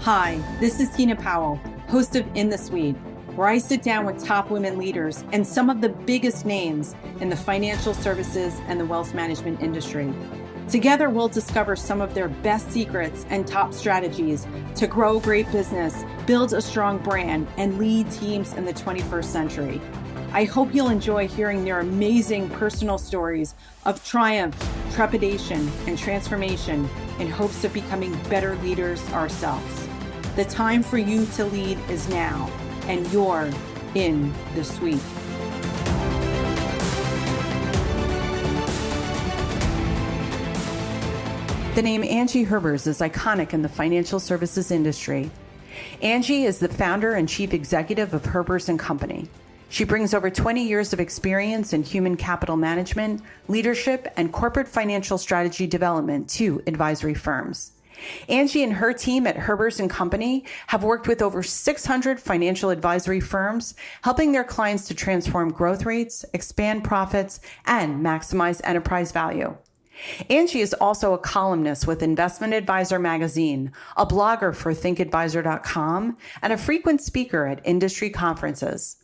Hi, this is Tina Powell, host of In the Suite, where I sit down with top women leaders and some of the biggest names in the financial services and the wealth management industry. Together, we'll discover some of their best secrets and top strategies to grow great business, build a strong brand, and lead teams in the 21st century. I hope you'll enjoy hearing their amazing personal stories of triumph, trepidation, and transformation in hopes of becoming better leaders ourselves. The time for you to lead is now, and you're in the suite. The name Angie Herbers is iconic in the financial services industry. Angie is the founder and chief executive of Herbers & Company. She brings over 20 years of experience in human capital management, leadership, and corporate financial strategy development to advisory firms. Angie and her team at Herbers & Company have worked with over 600 financial advisory firms, helping their clients to transform growth rates, expand profits, and maximize enterprise value. Angie is also a columnist with Investment Advisor magazine, a blogger for thinkadvisor.com, and a frequent speaker at industry conferences.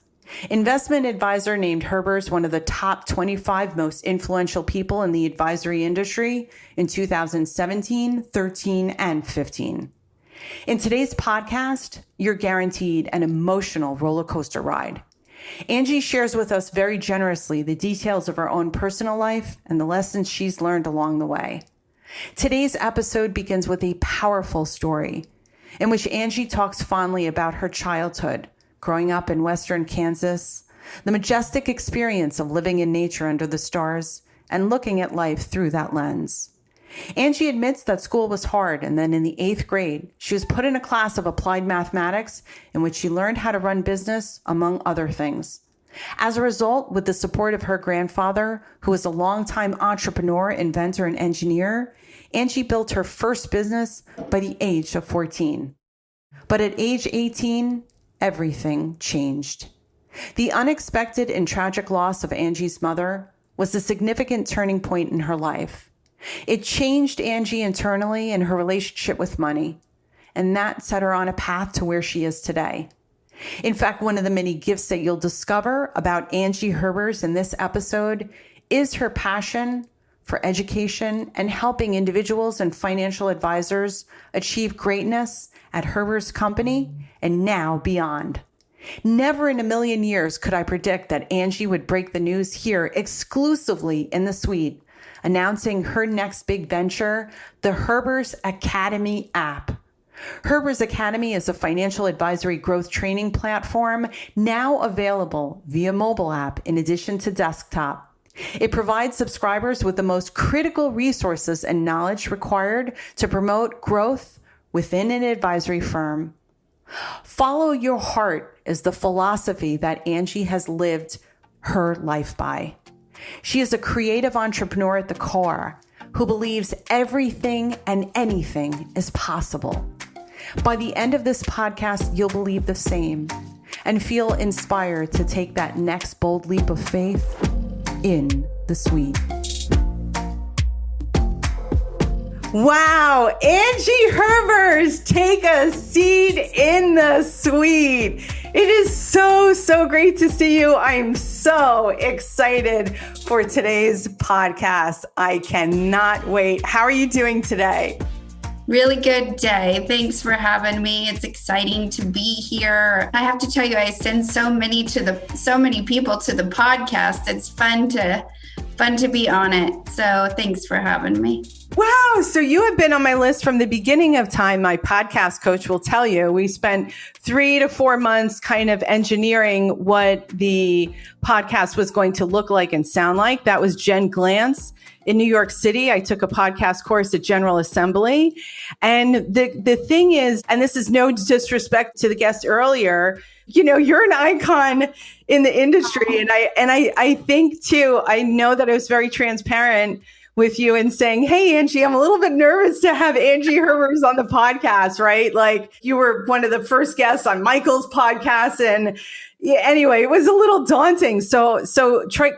Investment Advisor named Herbers one of the top 25 most influential people in the advisory industry in 2017, 13, and 15. In today's podcast, you're guaranteed an emotional roller coaster ride. Angie shares with us very generously the details of her own personal life and the lessons she's learned along the way. Today's episode begins with a powerful story in which Angie talks fondly about her childhood, growing up in Western Kansas, the majestic experience of living in nature under the stars, and looking at life through that lens. Angie admits that school was hard, and then in the 8th grade, she was put in a class of applied mathematics in which she learned how to run business, among other things. As a result, with the support of her grandfather, who was a longtime entrepreneur, inventor, and engineer, Angie built her first business by the age of 14. But at age 18, everything changed. The unexpected and tragic loss of Angie's mother was a significant turning point in her life. It changed Angie internally and her relationship with money, and that set her on a path to where she is today. In fact, one of the many gifts that you'll discover about Angie Herbers in this episode is her passion for education and helping individuals and financial advisors achieve greatness at Herbers Company and now beyond. Never in a million years could I predict that Angie would break the news here exclusively in the suite, announcing her next big venture, the Herbers Academy app. Herbers Academy is a financial advisory growth training platform now available via mobile app in addition to desktop. It provides subscribers with the most critical resources and knowledge required to promote growth within an advisory firm. Follow your heart is the philosophy that Angie has lived her life by. She is a creative entrepreneur at the core who believes everything and anything is possible. By the end of this podcast, you'll believe the same and feel inspired to take that next bold leap of faith in the suite. Wow, Angie Herbers, take a seat in the suite. It is so great to see you. I'm so excited for today's podcast. I cannot wait. How are you doing today? Really good day. Thanks for having me. It's exciting to be here. I have to tell you, I send so many people to the podcast. It's fun to be on it. So thanks for having me. Wow. So you have been on my list from the beginning of time. My podcast coach will tell you we spent 3 to 4 months kind of engineering what the podcast was going to look like and sound like. That was Jen Glantz in New York City. I took a podcast course at General Assembly. And the thing is, and this is no disrespect to the guest earlier, you know, you're an icon in the industry. And I think too, I know that I was very transparent with you and saying, hey, Angie, I'm a little bit nervous to have Angie Herbers on the podcast, right? Like you were one of the first guests on Michael's podcast. And Yeah, anyway, it was a little daunting.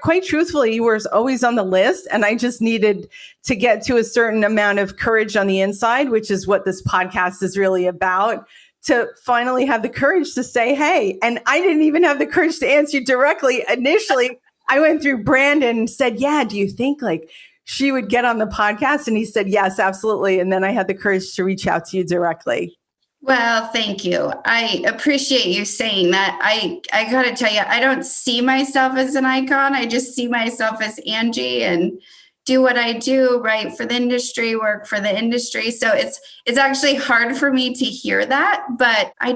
Quite truthfully, you were always on the list, and I just needed to get to a certain amount of courage on the inside, which is what this podcast is really about, to finally have the courage to say, hey, and I didn't even have the courage to answer you directly. Initially, I went through Brandon and said, yeah, do you think like she would get on the podcast? And he said, yes, absolutely. And then I had the courage to reach out to you directly. Well, thank you. I appreciate you saying that. I got to tell you, I don't see myself as an icon. I just see myself as Angie and do what I do, write for the industry, work for the industry. So it's actually hard for me to hear that, but I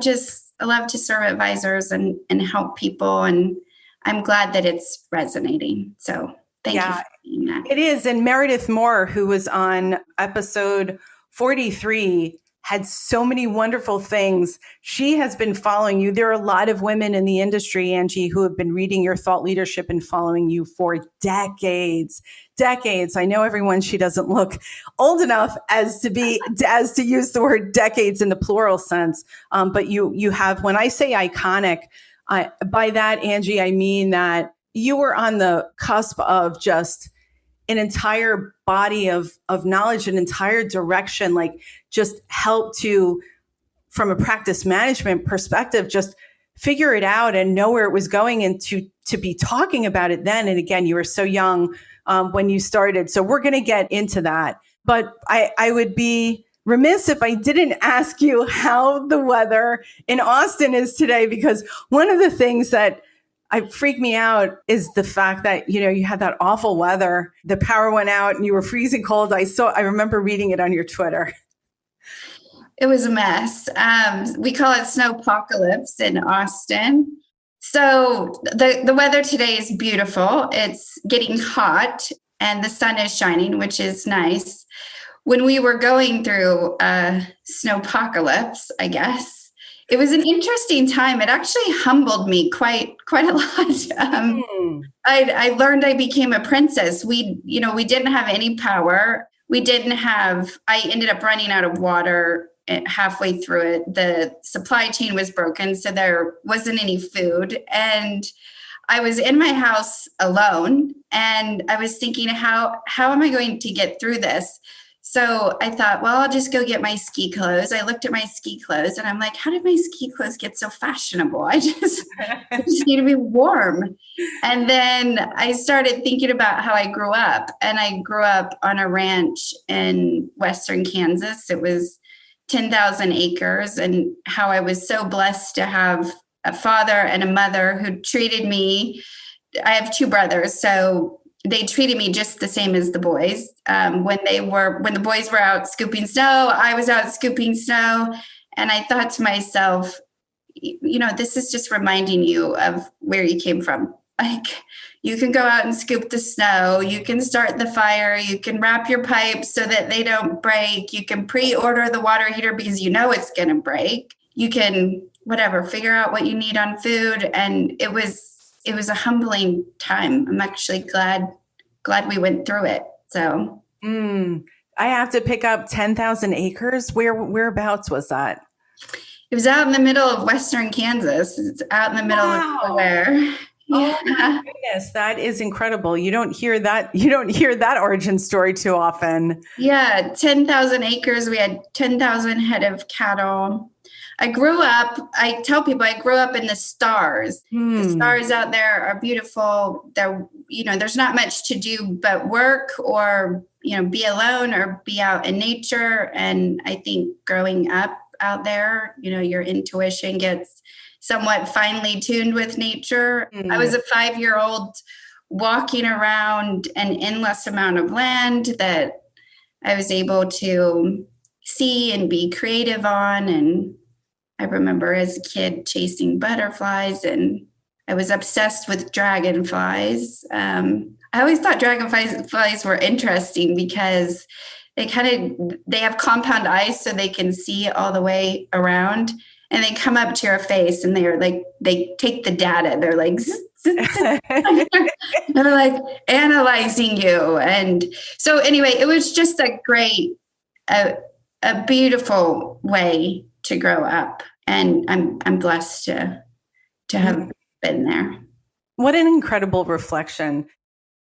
love to serve advisors and help people. And I'm glad that it's resonating. So thank you for saying that. It is. And Meredith Moore, who was on episode 43, had so many wonderful things. She has been following you. There are a lot of women in the industry, Angie, who have been reading your thought leadership and following you for decades. I know everyone, she doesn't look old enough as to use the word decades in the plural sense. But you have, when I say iconic, by that, Angie, I mean that you were on the cusp of just an entire body of knowledge, an entire direction, like just help to, from a practice management perspective, just figure it out and know where it was going, and to be talking about it then. And again, you were so young when you started. So we're going to get into that. But I would be remiss if I didn't ask you how the weather in Austin is today, because one of the things that freaked me out is the fact that, you had that awful weather. The power went out and you were freezing cold. I remember reading it on your Twitter. It was a mess. We call it snowpocalypse in Austin. So the weather today is beautiful. It's getting hot and the sun is shining, which is nice. When we were going through snowpocalypse, I guess, it was an interesting time. It actually humbled me quite a lot. I learned I became a princess. We didn't have any power. I ended up running out of water halfway through it. The supply chain was broken, so there wasn't any food. And I was in my house alone, and I was thinking, how am I going to get through this? So I thought, well, I'll just go get my ski clothes. I looked at my ski clothes and I'm like, how did my ski clothes get so fashionable? I just need to be warm. And then I started thinking about how I grew up, and I grew up on a ranch in Western Kansas. It was 10,000 acres, and how I was so blessed to have a father and a mother who treated me. I have two brothers, so they treated me just the same as the boys. When the boys were out scooping snow, I was out scooping snow. And I thought to myself, this is just reminding you of where you came from. Like, you can go out and scoop the snow. You can start the fire. You can wrap your pipes so that they don't break. You can pre-order the water heater because it's going to break. You can, figure out what you need on food. And it was a humbling time. I'm actually glad we went through it. So I have to pick up 10,000 acres. Whereabouts was that? It was out in the middle of Western Kansas. It's out in the middle of nowhere. Yeah. Oh my goodness, that is incredible. You don't hear that origin story too often. Yeah, 10,000 acres. We had 10,000 head of cattle. I tell people I grew up in the stars. The stars out there are beautiful. There's not much to do but work or, be alone or be out in nature. And I think growing up out there, your intuition gets somewhat finely tuned with nature. I was a 5-year-old walking around an endless amount of land that I was able to see and be creative on. And I remember as a kid chasing butterflies, and I was obsessed with dragonflies. I always thought dragonflies were interesting because they have compound eyes, so they can see all the way around, and they come up to your face and they take the data. They're like, they're like analyzing you. And so anyway, it was just a great, a beautiful way to grow up. And I'm blessed to have been there. What an incredible reflection.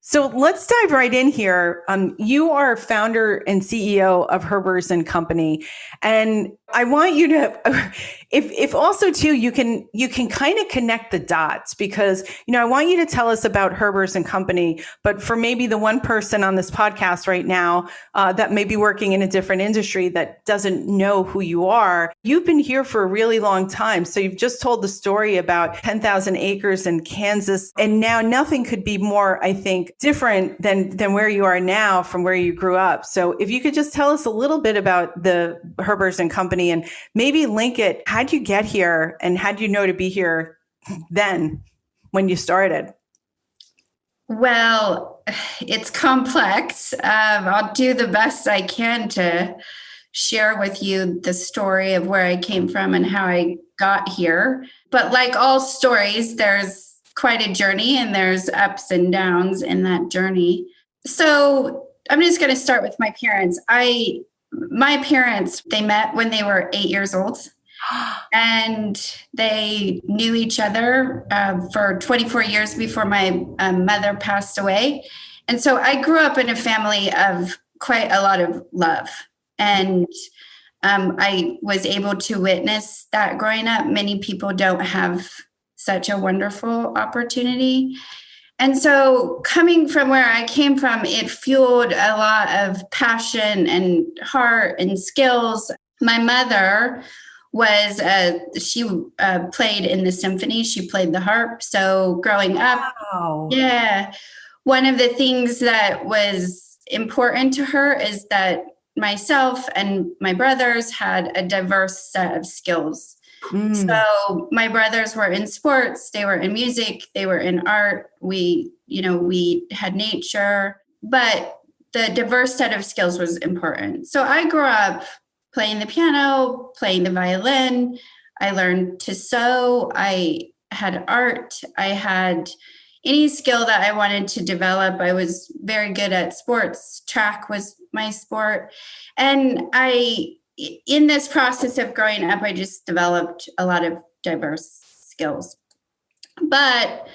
So let's dive right in here. You are founder and CEO of Herbers and Company, and I want you to, if also too, you can kind of connect the dots because I want you to tell us about Herbers and Company. But for maybe the one person on this podcast right now that may be working in a different industry that doesn't know who you are, you've been here for a really long time. So you've just told the story about 10,000 acres in Kansas, and now nothing could be more, I think, different than where you are now from where you grew up. So if you could just tell us a little bit about the Herbers and Company and maybe link it. How'd you get here and how'd you know to be here then when you started? Well, it's complex. I'll do the best I can to share with you the story of where I came from and how I got here. But like all stories, there's quite a journey and there's ups and downs in that journey. So I'm just going to start with my parents. My parents, they met when they were 8 years old and they knew each other for 24 years before my mother passed away. And so I grew up in a family of quite a lot of love. And I was able to witness that growing up. Many people don't have such a wonderful opportunity. And so coming from where I came from, it fueled a lot of passion and heart and skills. My mother she played in the symphony. She played the harp. So growing up, Wow. Yeah, one of the things that was important to her is that myself and my brothers had a diverse set of skills. So my brothers were in sports, they were in music, they were in art. We had nature, but the diverse set of skills was important. So I grew up playing the piano, playing the violin. I learned to sew. I had art. I had any skill that I wanted to develop. I was very good at sports. Track was my sport. And in this process of growing up, I just developed a lot of diverse skills. But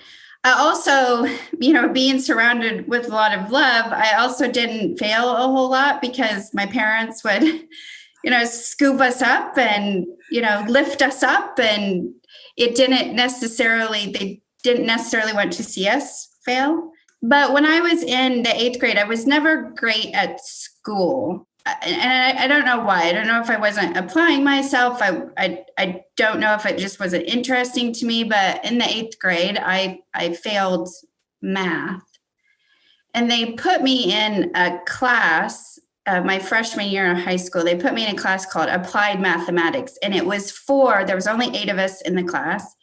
I also, being surrounded with a lot of love, I also didn't fail a whole lot because my parents would, scoop us up and, lift us up. And they didn't necessarily want to see us fail. But when I was in the 8th grade, I was never great at school. And I don't know why. I don't know if I wasn't applying myself. I don't know if it just wasn't interesting to me. But in the 8th grade, I failed math. And they put me in a class, my freshman year of high school. They put me in a class called Applied Mathematics. And it was there was only 8 of us in the class.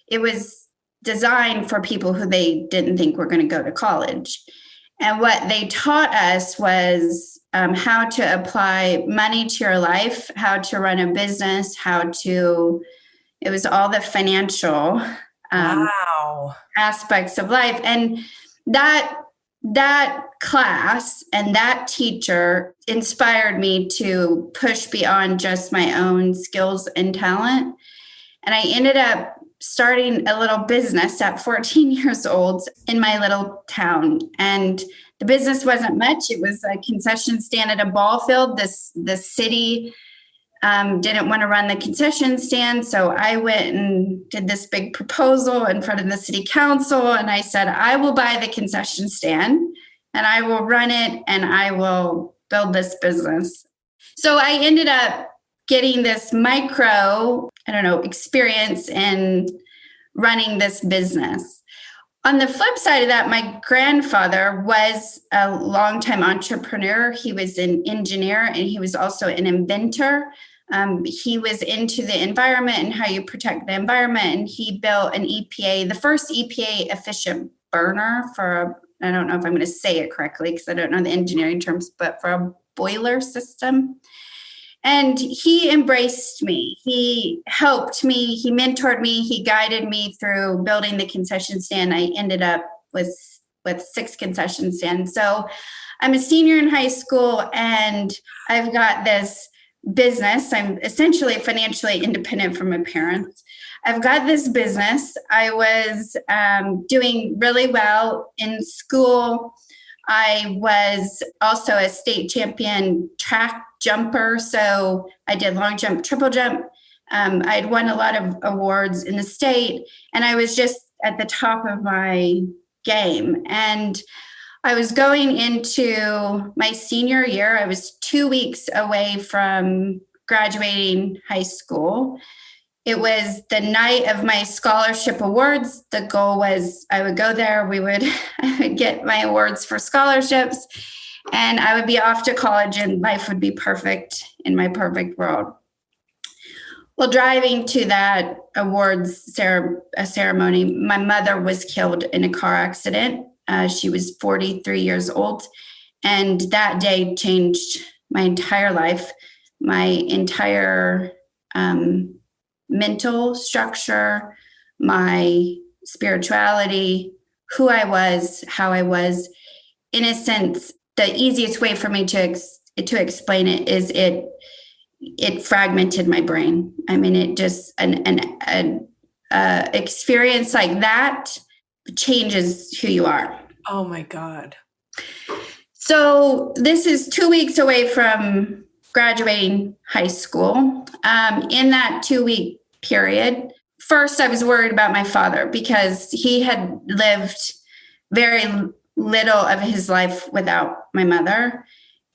It was designed for people who they didn't think were going to go to college. And what they taught us was how to apply money to your life, how to run a business, it was all the financial aspects of life. And that class and that teacher inspired me to push beyond just my own skills and talent. And I ended up starting a little business at 14 years old in my little town. And the business wasn't much. It was a concession stand at a ball field. The city didn't want to run the concession stand. So I went and did this big proposal in front of the city council. And I said, I will buy the concession stand and I will run it and I will build this business. So I ended up getting this experience in running this business. On the flip side of that, my grandfather was a longtime entrepreneur. He was an engineer and he was also an inventor. He was into the environment and how you protect the environment. And he built an EPA, the first EPA efficient burner I don't know if I'm going to say it correctly because I don't know the engineering terms, but for a boiler system. And he embraced me. He helped me. He mentored me. He guided me through building the concession stand. I ended up with 6 concession stands. So I'm a senior in high school and I've got this business. I'm essentially financially independent from my parents. I've got this business. I was doing really well in school. I was also a state champion track jumper. So I did long jump, triple jump. I'd won a lot of awards in the state, and I was just at the top of my game. And I was going into my senior year. I was 2 weeks away from graduating high school. It was the night of my scholarship awards. The goal was I would go there, I would get my awards for scholarships, and I would be off to college, and life would be perfect in my perfect world. Well, driving to that awards ceremony, my mother was killed in a car accident. She was 43 years old, and that day changed my entire life, my entire mental structure, my spirituality, who I was, how I was. In a sense, the easiest way for me to explain it is it fragmented my brain. I mean, it just an experience like that changes who you are. Oh my God. So this is 2 weeks away from graduating high school. In that 2-week period, first I was worried about my father because he had lived very little of his life without my mother.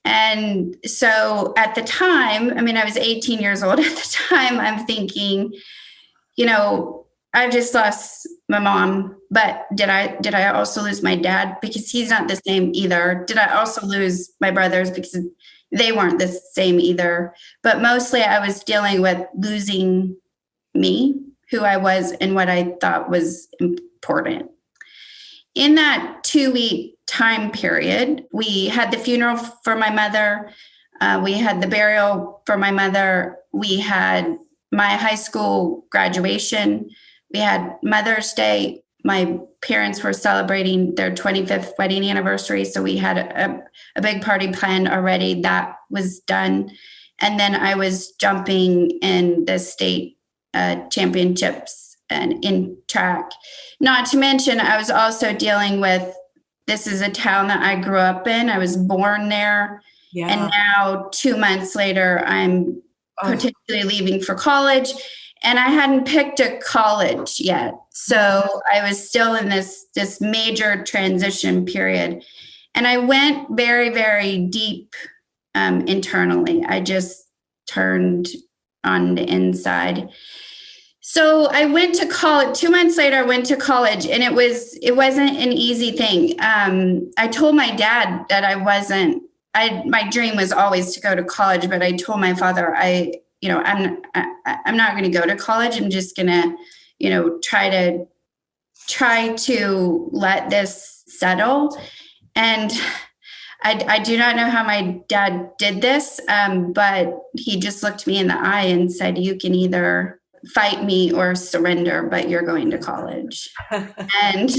And so at the time, I mean, I was 18 years old at the time, I'm thinking, I just lost my mom, but did I also lose my dad? Because he's not the same either. Did I also lose my brothers? Because they weren't the same either. But mostly I was dealing with losing me, who I was, and what I thought was important. In that 2-week time period, we had the funeral for my mother. We had the burial for my mother. We had my high school graduation. We had Mother's Day. My parents were celebrating their 25th wedding anniversary. So we had a big party planned already. That was done. And then I was jumping in the state championships and in track. Not to mention, I was also dealing with, this is a town that I grew up in. I was born there. Yeah. And now 2 months later, I'm potentially leaving for college. And I hadn't picked a college yet. So I was still in this major transition period. And I went very, very deep internally. I just turned on the inside. So I went to college. 2 months later, I went to college, and it wasn't an easy thing. I told my dad that my dream was always to go to college, but I told my father, I'm not going to go to college. I'm just going to, try to let this settle. And I do not know how my dad did this, but he just looked me in the eye and said, you can either fight me or surrender, but you're going to college. And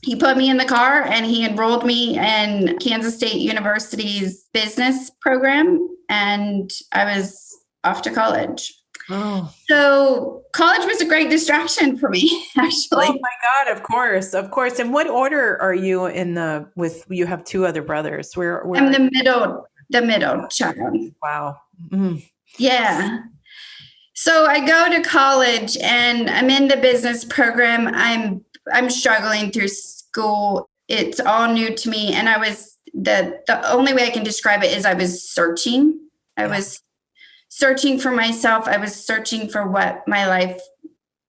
he put me in the car and he enrolled me in Kansas State University's business program. And I was off to college. Oh. So college was a great distraction for me, actually. Oh my God, of course. And what order are you in you have two other brothers? Where I'm the middle child. Wow. Mm-hmm. Yeah. So I go to college and I'm in the business program. I'm struggling through school. It's all new to me. And I was the only way I can describe it is I was searching. I was searching for myself. I was searching for what my life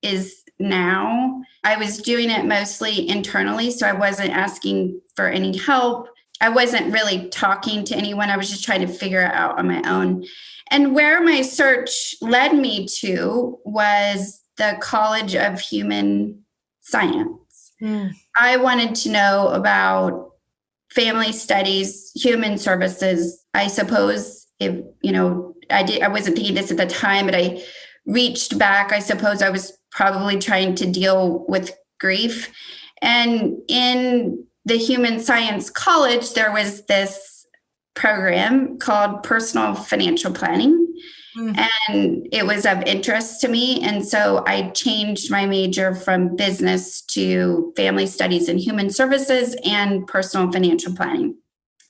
is now. I was doing it mostly internally. So I wasn't asking for any help. I wasn't really talking to anyone. I was just trying to figure it out on my own. And where my search led me to was the College of Human Science. Mm. I wanted to know about family studies, human services. I suppose if, I wasn't thinking this at the time, but I reached back. I suppose I was probably trying to deal with grief. And in the Human Science College, there was this program called Personal Financial Planning. and it was of interest to me. And so I changed my major from business to family studies and human services and personal financial planning.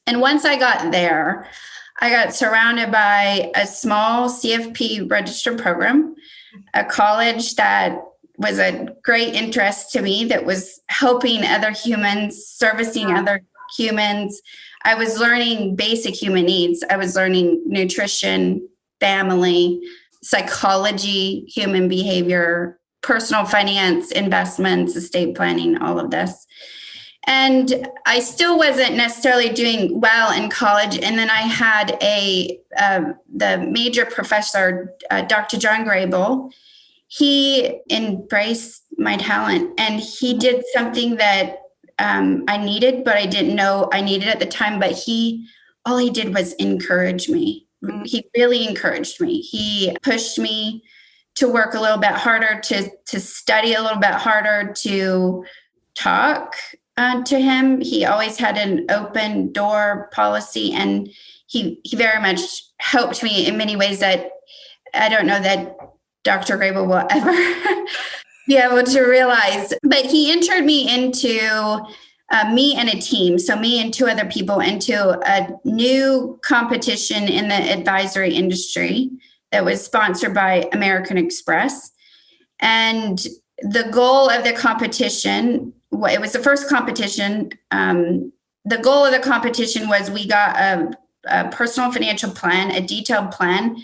And once I got there, I got surrounded by a small CFP registered program, a college that was a great interest to me, that was helping other humans, servicing other humans. I was learning basic human needs. I was learning nutrition, family, psychology, human behavior, personal finance, investments, estate planning, all of this. And I still wasn't necessarily doing well in college. And then I had the major professor, Dr. John Grable. He embraced my talent, and he did something that I needed, but I didn't know I needed at the time. But all he did was encourage me. He really encouraged me. He pushed me to work a little bit harder, to study a little bit harder, to talk to him. He always had an open door policy, and he very much helped me in many ways that I don't know that Dr. Grable will ever be able to realize. But he entered me into me and a team, so me and two other people, into a new competition in the advisory industry that was sponsored by American Express. And the goal of the competition, it was the first competition. The goal of the competition was we got a personal financial plan, a detailed plan.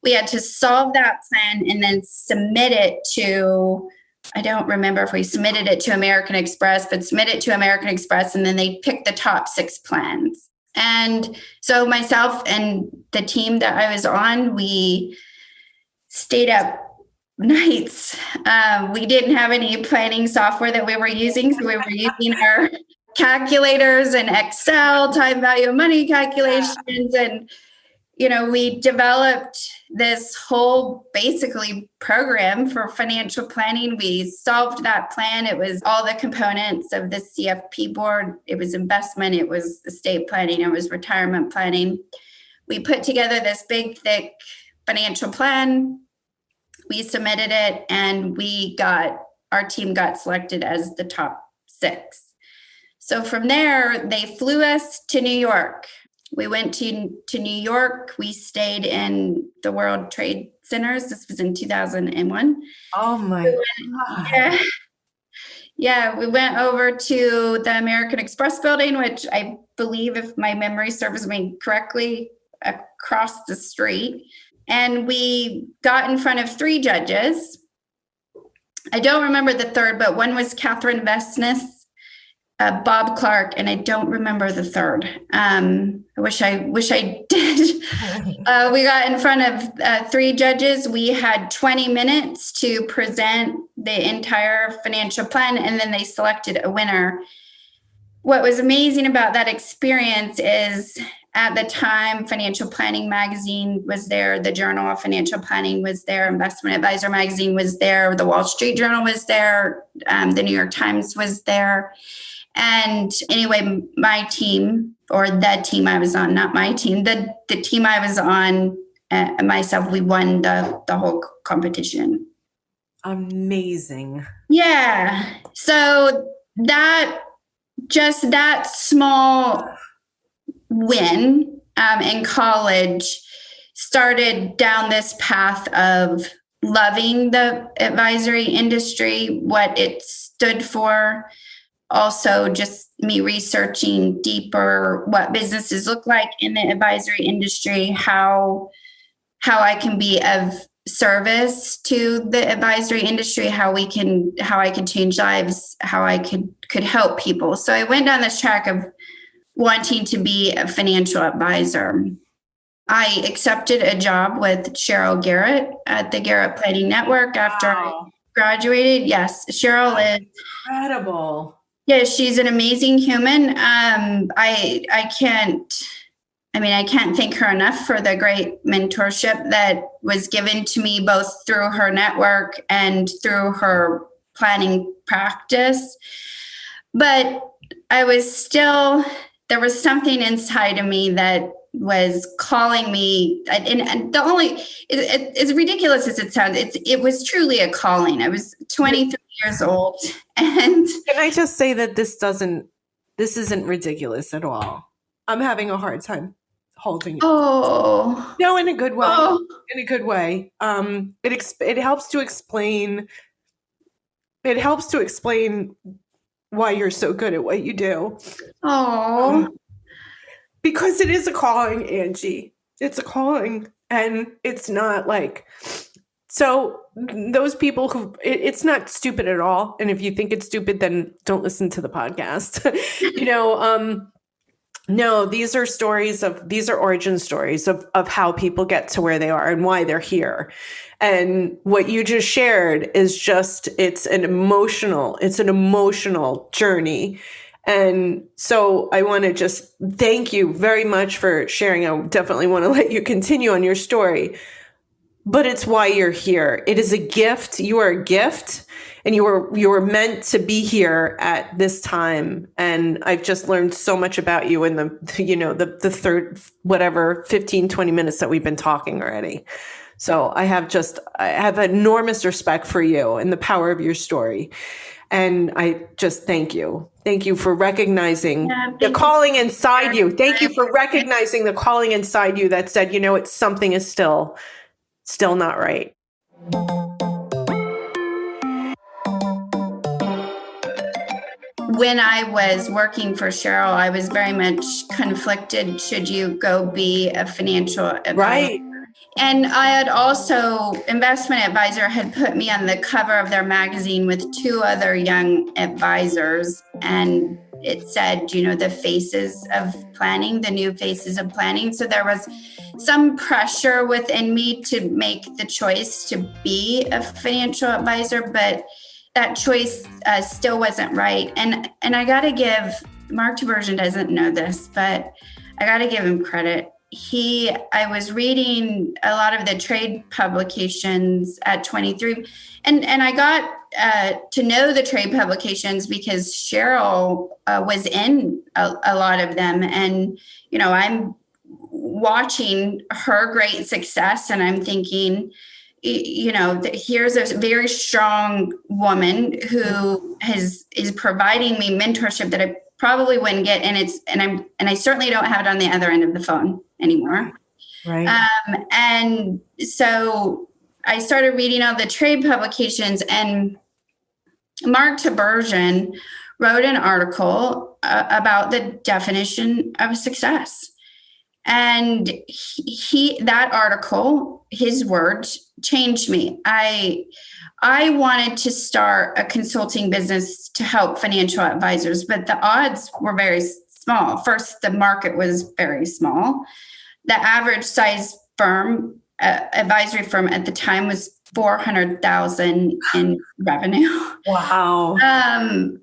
We had to solve that plan and then submit it to, I don't remember if we submitted it to American Express, but submit it to American Express, and then they picked the top 6 plans. And so myself and the team that I was on, we stayed up nights. We didn't have any planning software that we were using, so we were using our calculators and Excel, time value of money calculations. And, we developed this whole basically program for financial planning. We solved that plan. It was all the components of the CFP board. It was investment. It was estate planning. It was retirement planning. We put together this big, thick financial plan. We submitted it, and our team got selected as the top 6. So from there, they flew us to New York. We went to New York. We stayed in the World Trade Centers. This was in 2001. Oh my God. Yeah, we went over to the American Express building, which I believe, if my memory serves me correctly, across the street. And we got in front of 3 judges. I don't remember the third, but one was Catherine Vestness, Bob Clark, and I don't remember the third. I wish I did. We got in front of 3 judges. We had 20 minutes to present the entire financial plan, and then they selected a winner. What was amazing about that experience is, at the time, Financial Planning Magazine was there, the Journal of Financial Planning was there, Investment Advisor Magazine was there, the Wall Street Journal was there, the New York Times was there. And anyway, my team, or the team I was on, not my team, the team I was on, myself, we won the whole competition. Amazing. Yeah. So that small win in college started down this path of loving the advisory industry, what it stood for. Also, just me researching deeper what businesses look like in the advisory industry, how I can be of service to the advisory industry, how I can change lives, how I could help people. So I went down this track of wanting to be a financial advisor. I accepted a job with Cheryl Garrett at the Garrett Planning Network after I graduated. Yes, Cheryl is incredible. Yeah, she's an amazing human. I can't thank her enough for the great mentorship that was given to me, both through her network and through her planning practice. But there was something inside of me that was calling me, and the only, as ridiculous as it sounds, it was truly a calling. I was 23 years old, and can I just say that this isn't ridiculous at all. I'm having a hard time holding it. Oh no, in a good way. Oh. In a good way. It helps to explain. It helps to explain why you're so good at what you do. Oh. Because it is a calling, Angie. It's a calling, and it's not like, so those people who, it's not stupid at all. And if you think it's stupid, then don't listen to the podcast. No, these are origin stories of how people get to where they are and why they're here. And what you just shared is it's an emotional journey. And so I want to just thank you very much for sharing. I definitely want to let you continue on your story, but it's why you're here. It is a gift. You are a gift, and you were meant to be here at this time. And I've just learned so much about you in the third, 15, 20 minutes that we've been talking already. So I have enormous respect for you and the power of your story. And I just thank you. Thank you for recognizing the calling inside you. Thank you for recognizing the calling inside you that said, something is still not right. When I was working for Cheryl, I was very much conflicted. Should you go be a financial advisor? Right. And I had also, Investment Advisor had put me on the cover of their magazine with two other young advisors. And it said, the faces of planning, the new faces of planning. So there was some pressure within me to make the choice to be a financial advisor, but that choice still wasn't right. And I got to give, Mark Tibersion doesn't know this, but I got to give him credit. I was reading a lot of the trade publications at 23, and I got to know the trade publications because Cheryl was in a lot of them. And, I'm watching her great success, and I'm thinking, here's a very strong woman who is providing me mentorship that I probably wouldn't get, and I certainly don't have it on the other end of the phone anymore. Right. And so I started reading all the trade publications, and Mark Tibersion wrote an article about the definition of success. And that article, his words, changed me. I wanted to start a consulting business to help financial advisors, but the odds were very small. First, the market was very small. The average size firm, advisory firm at the time, was $400,000 in revenue. Wow.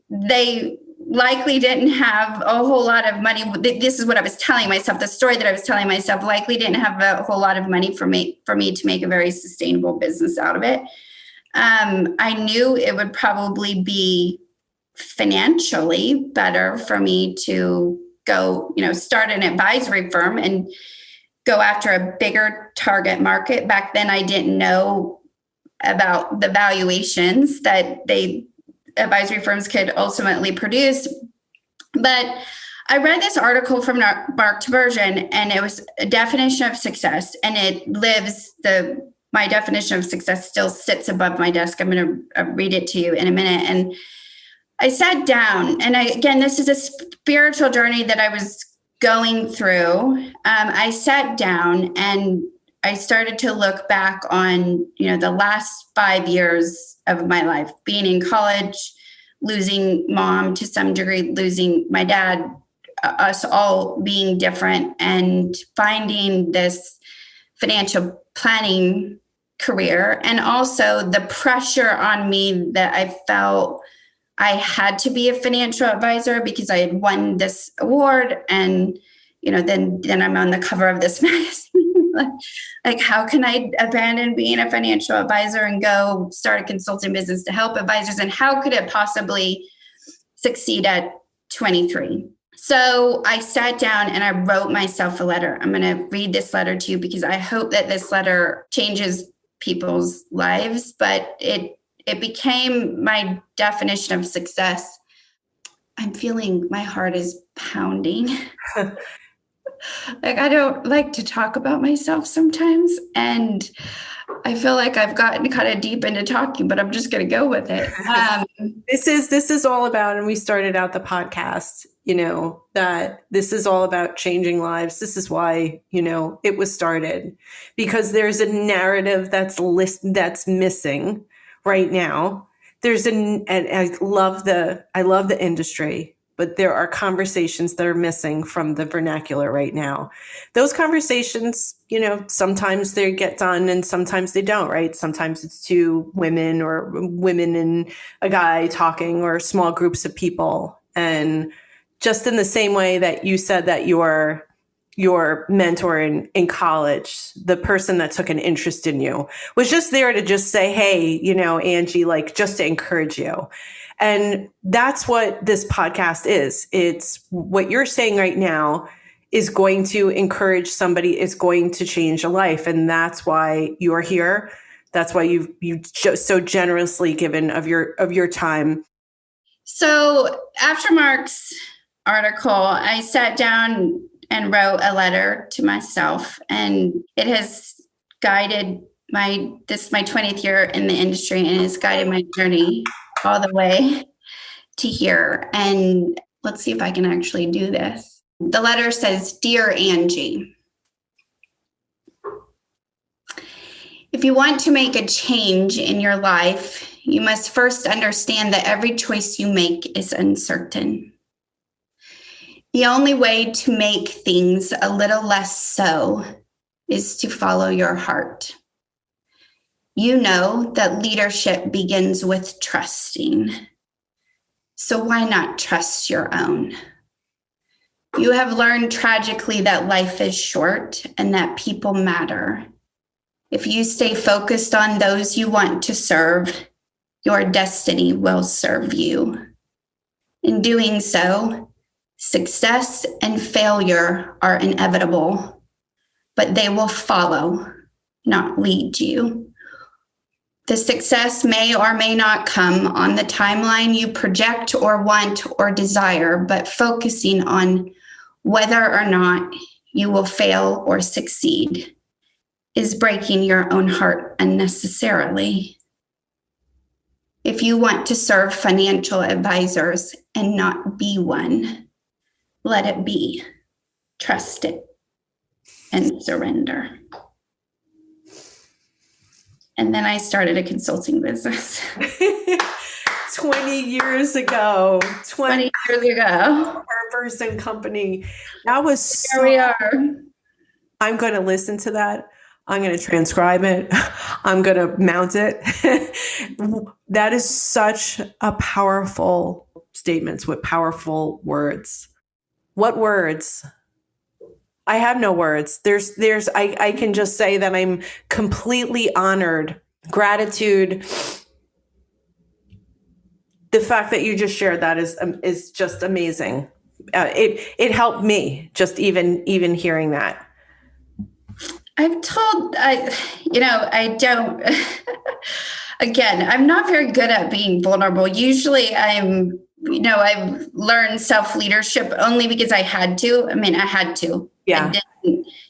They likely didn't have a whole lot of money. This is what I was telling myself. The story that I was telling myself, likely didn't have a whole lot of money for me to make a very sustainable business out of it. I knew it would probably be financially better for me to go, start an advisory firm and go after a bigger target market. Back then, I didn't know about the valuations that advisory firms could ultimately produce. But I read this article from Mark Tibersion, and it was a definition of success, and it lives, my definition of success still sits above my desk. I'm going to read it to you in a minute. And I sat down, and again, this is a spiritual journey that I was going through. I sat down and I started to look back on, the last 5 years of my life, being in college, losing mom to some degree, losing my dad, us all being different, and finding this financial planning career. And also the pressure on me that I felt I had to be a financial advisor because I had won this award. And, then I'm on the cover of this magazine. Like, how can I abandon being a financial advisor and go start a consulting business to help advisors? And how could it possibly succeed at 23? So I sat down and I wrote myself a letter. I'm going to read this letter to you because I hope that this letter changes people's lives, but it became my definition of success. I'm feeling my heart is pounding. Like, I don't like to talk about myself sometimes, and I feel like I've gotten kind of deep into talking, but I'm just going to go with it. This is all about, and we started out the podcast, that this is all about changing lives. This is why, it was started, because there's a narrative that's missing right now. And I love the industry, but there are conversations that are missing from the vernacular right now. Those conversations, sometimes they get done and sometimes they don't, right? Sometimes it's two women or women and a guy talking, or small groups of people. And just in the same way that you said that your mentor in college, the person that took an interest in you, was just there to just say, hey, Angie, like, just to encourage you. And that's what this podcast is. It's what you're saying right now is going to encourage somebody, is going to change a life. And that's why you're here. That's why you've just so generously given of your time. So after Mark's article, I sat down and wrote a letter to myself, and it has guided my 20th year in the industry, and has guided my journey all the way to here. And let's see if I can actually do this. The letter says, "Dear Angie, if you want to make a change in your life, you must first understand that every choice you make is uncertain. The only way to make things a little less so is to follow your heart. You know that leadership begins with trusting. So why not trust your own? You have learned tragically that life is short and that people matter. If you stay focused on those you want to serve, your destiny will serve you. In doing so, success and failure are inevitable, but they will follow, not lead you. The success may or may not come on the timeline you project or want or desire, but focusing on whether or not you will fail or succeed is breaking your own heart unnecessarily. If you want to serve financial advisors and not be one, let it be. Trust it and surrender." And then I started a consulting business. 20 years ago. 20 years ago. Harper's and Company. That was Here we are. I'm going to listen to that. I'm going to transcribe it. I'm going to mount it. That is such a powerful statement with powerful words. What words? I have no words. I can just say that I'm completely honored. Gratitude. The fact that you just shared that is just amazing. It helped me just even hearing that. I don't, again, I'm not very good at being vulnerable. Usually I've learned self-leadership only because I had to. I had to. Yeah.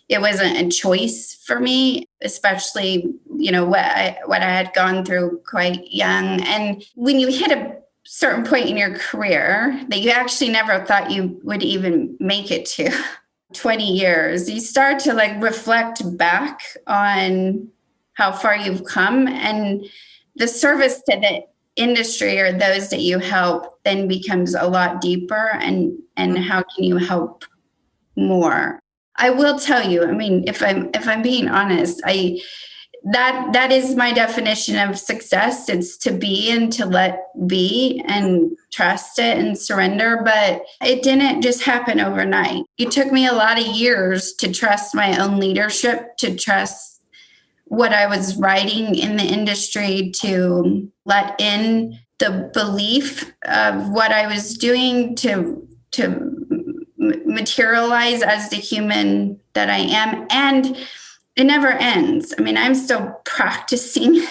It wasn't a choice for me, especially, what I had gone through quite young. And when you hit a certain point in your career that you actually never thought you would even make it to, 20 years, you start to reflect back on how far you've come, and the service to the industry or those that you help then becomes a lot deeper, and how can you help more? I will tell you, if I'm being honest, that is my definition of success. It's to be and to let be and trust it and surrender. But it didn't just happen overnight. It took me a lot of years to trust my own leadership, to trust what I was writing in the industry, to let in the belief of what I was doing, to materialize as the human that I am. And it never ends. I mean, I'm still practicing.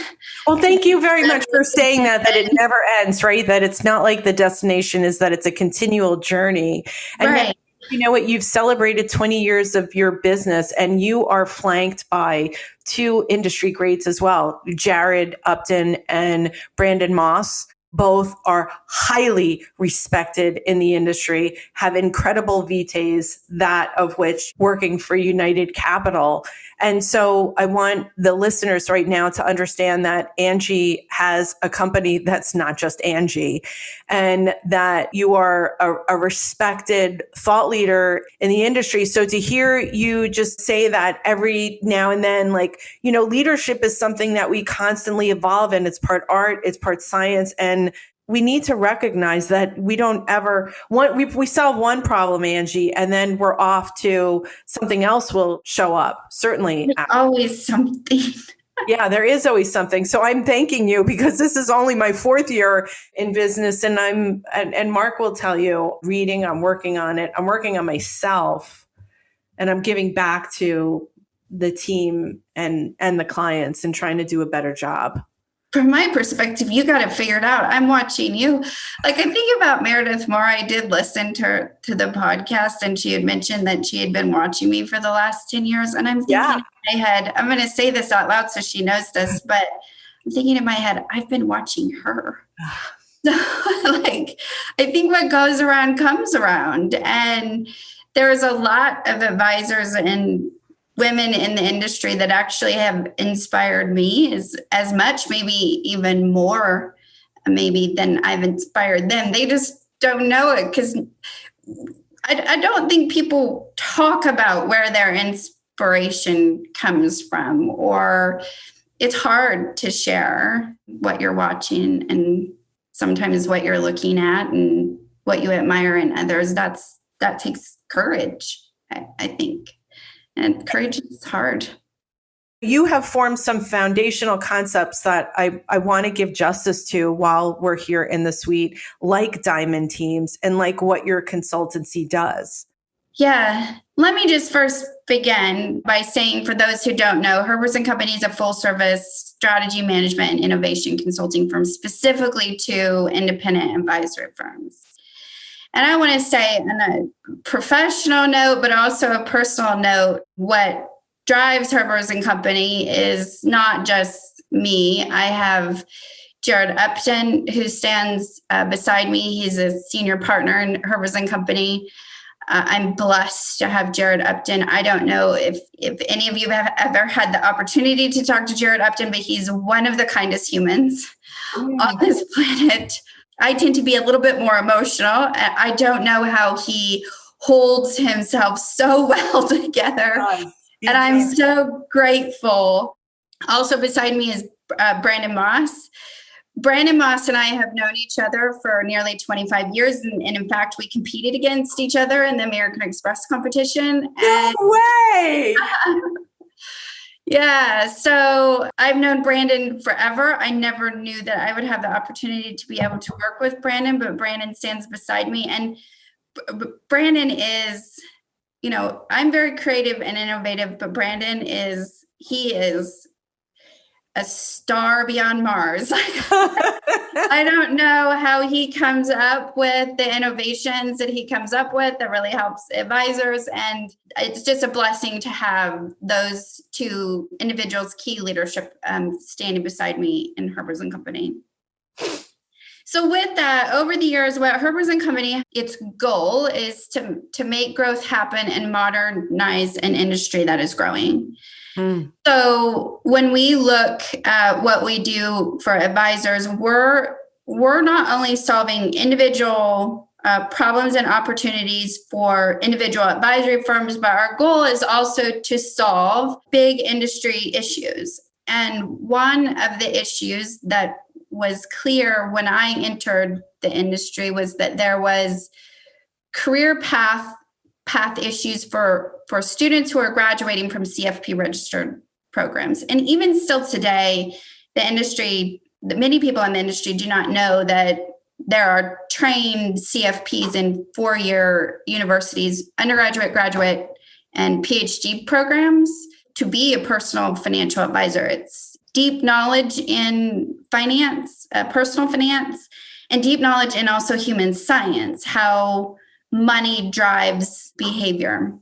Well, thank you very much for saying that it never ends, right? That it's not like the destination is that it's a continual journey. And Right. you know what? You've celebrated 20 years of your business and you are flanked by two industry greats as well. Jared Upton and Brandon Moss. Both are highly respected in the industry, have incredible vitaes, that of which working for United Capital. And so I want the listeners right now to understand that Angie has a company that's not just Angie, and that you are a respected thought leader in the industry. So to hear you just say that every now and then, like, you know, leadership is something that we constantly evolve in. It's part art, it's part science. And we need to recognize that we don't ever we solve one problem, Angie, and then we're off to something else will show up. Certainly. There's always something. Yeah, there is always something. So I'm thanking you because this is only my 4th year in business. And and Mark will tell you, reading, I'm working on it. I'm working on myself and I'm giving back to the team and the clients and trying to do a better job. From my perspective, you got it figured out. I'm watching you. Like, I think about Meredith Moore. I did listen to the podcast, and she had mentioned that she had been watching me for the last 10 years. And I'm thinking in my head, I'm going to say this out loud so she knows this, but I'm thinking in my head, I've been watching her. So, like, I think what goes around comes around. And there's a lot of advisors and women in the industry that actually have inspired me as much, maybe even more, maybe than I've inspired them. They just don't know it because I don't think people talk about where their inspiration comes from, or it's hard to share what you're watching and sometimes what you're looking at and what you admire in others. That takes courage, I think. And courage is hard. You have formed some foundational concepts that I want to give justice to while we're here in the suite, like diamond teams and like what your consultancy does. Yeah. Let me just first begin by saying, for those who don't know, Herbers & Company is a full-service strategy management and innovation consulting firm specifically to independent advisory firms. And I want to say on a professional note, but also a personal note, what drives Herbers & Company is not just me. I have Jared Upton, who stands beside me. He's a senior partner in Herbers & Company. I'm blessed to have Jared Upton. I don't know if any of you have ever had the opportunity to talk to Jared Upton, but he's one of the kindest humans on this planet. I tend to be a little bit more emotional. I don't know how he holds himself so well together. And I'm so grateful. Also beside me is Brandon Moss. Brandon Moss and I have known each other for nearly 25 years. And in fact, we competed against each other in the American Express competition. No way! Yeah, so I've known Brandon forever. I never knew that I would have the opportunity to be able to work with Brandon, but Brandon stands beside me. And Brandon is, you know, I'm very creative and innovative, but Brandon is a star beyond Mars. I don't know how he comes up with the innovations that he comes up with that really helps advisors. And it's just a blessing to have those two individuals, key leadership, standing beside me in Herbers & Company. So with that, over the years, what Herbers & Company, its goal is to make growth happen and modernize an industry that is growing. So when we look at what we do for advisors, we're not only solving individual problems and opportunities for individual advisory firms, but our goal is also to solve big industry issues. And one of the issues that was clear when I entered the industry was that there was career path issues for students who are graduating from CFP registered programs. And even still today, many people in the industry do not know that there are trained CFPs in 4-year universities, undergraduate, graduate, and PhD programs to be a personal financial advisor. It's deep knowledge in finance, personal finance, and deep knowledge in also human science, how money drives behavior.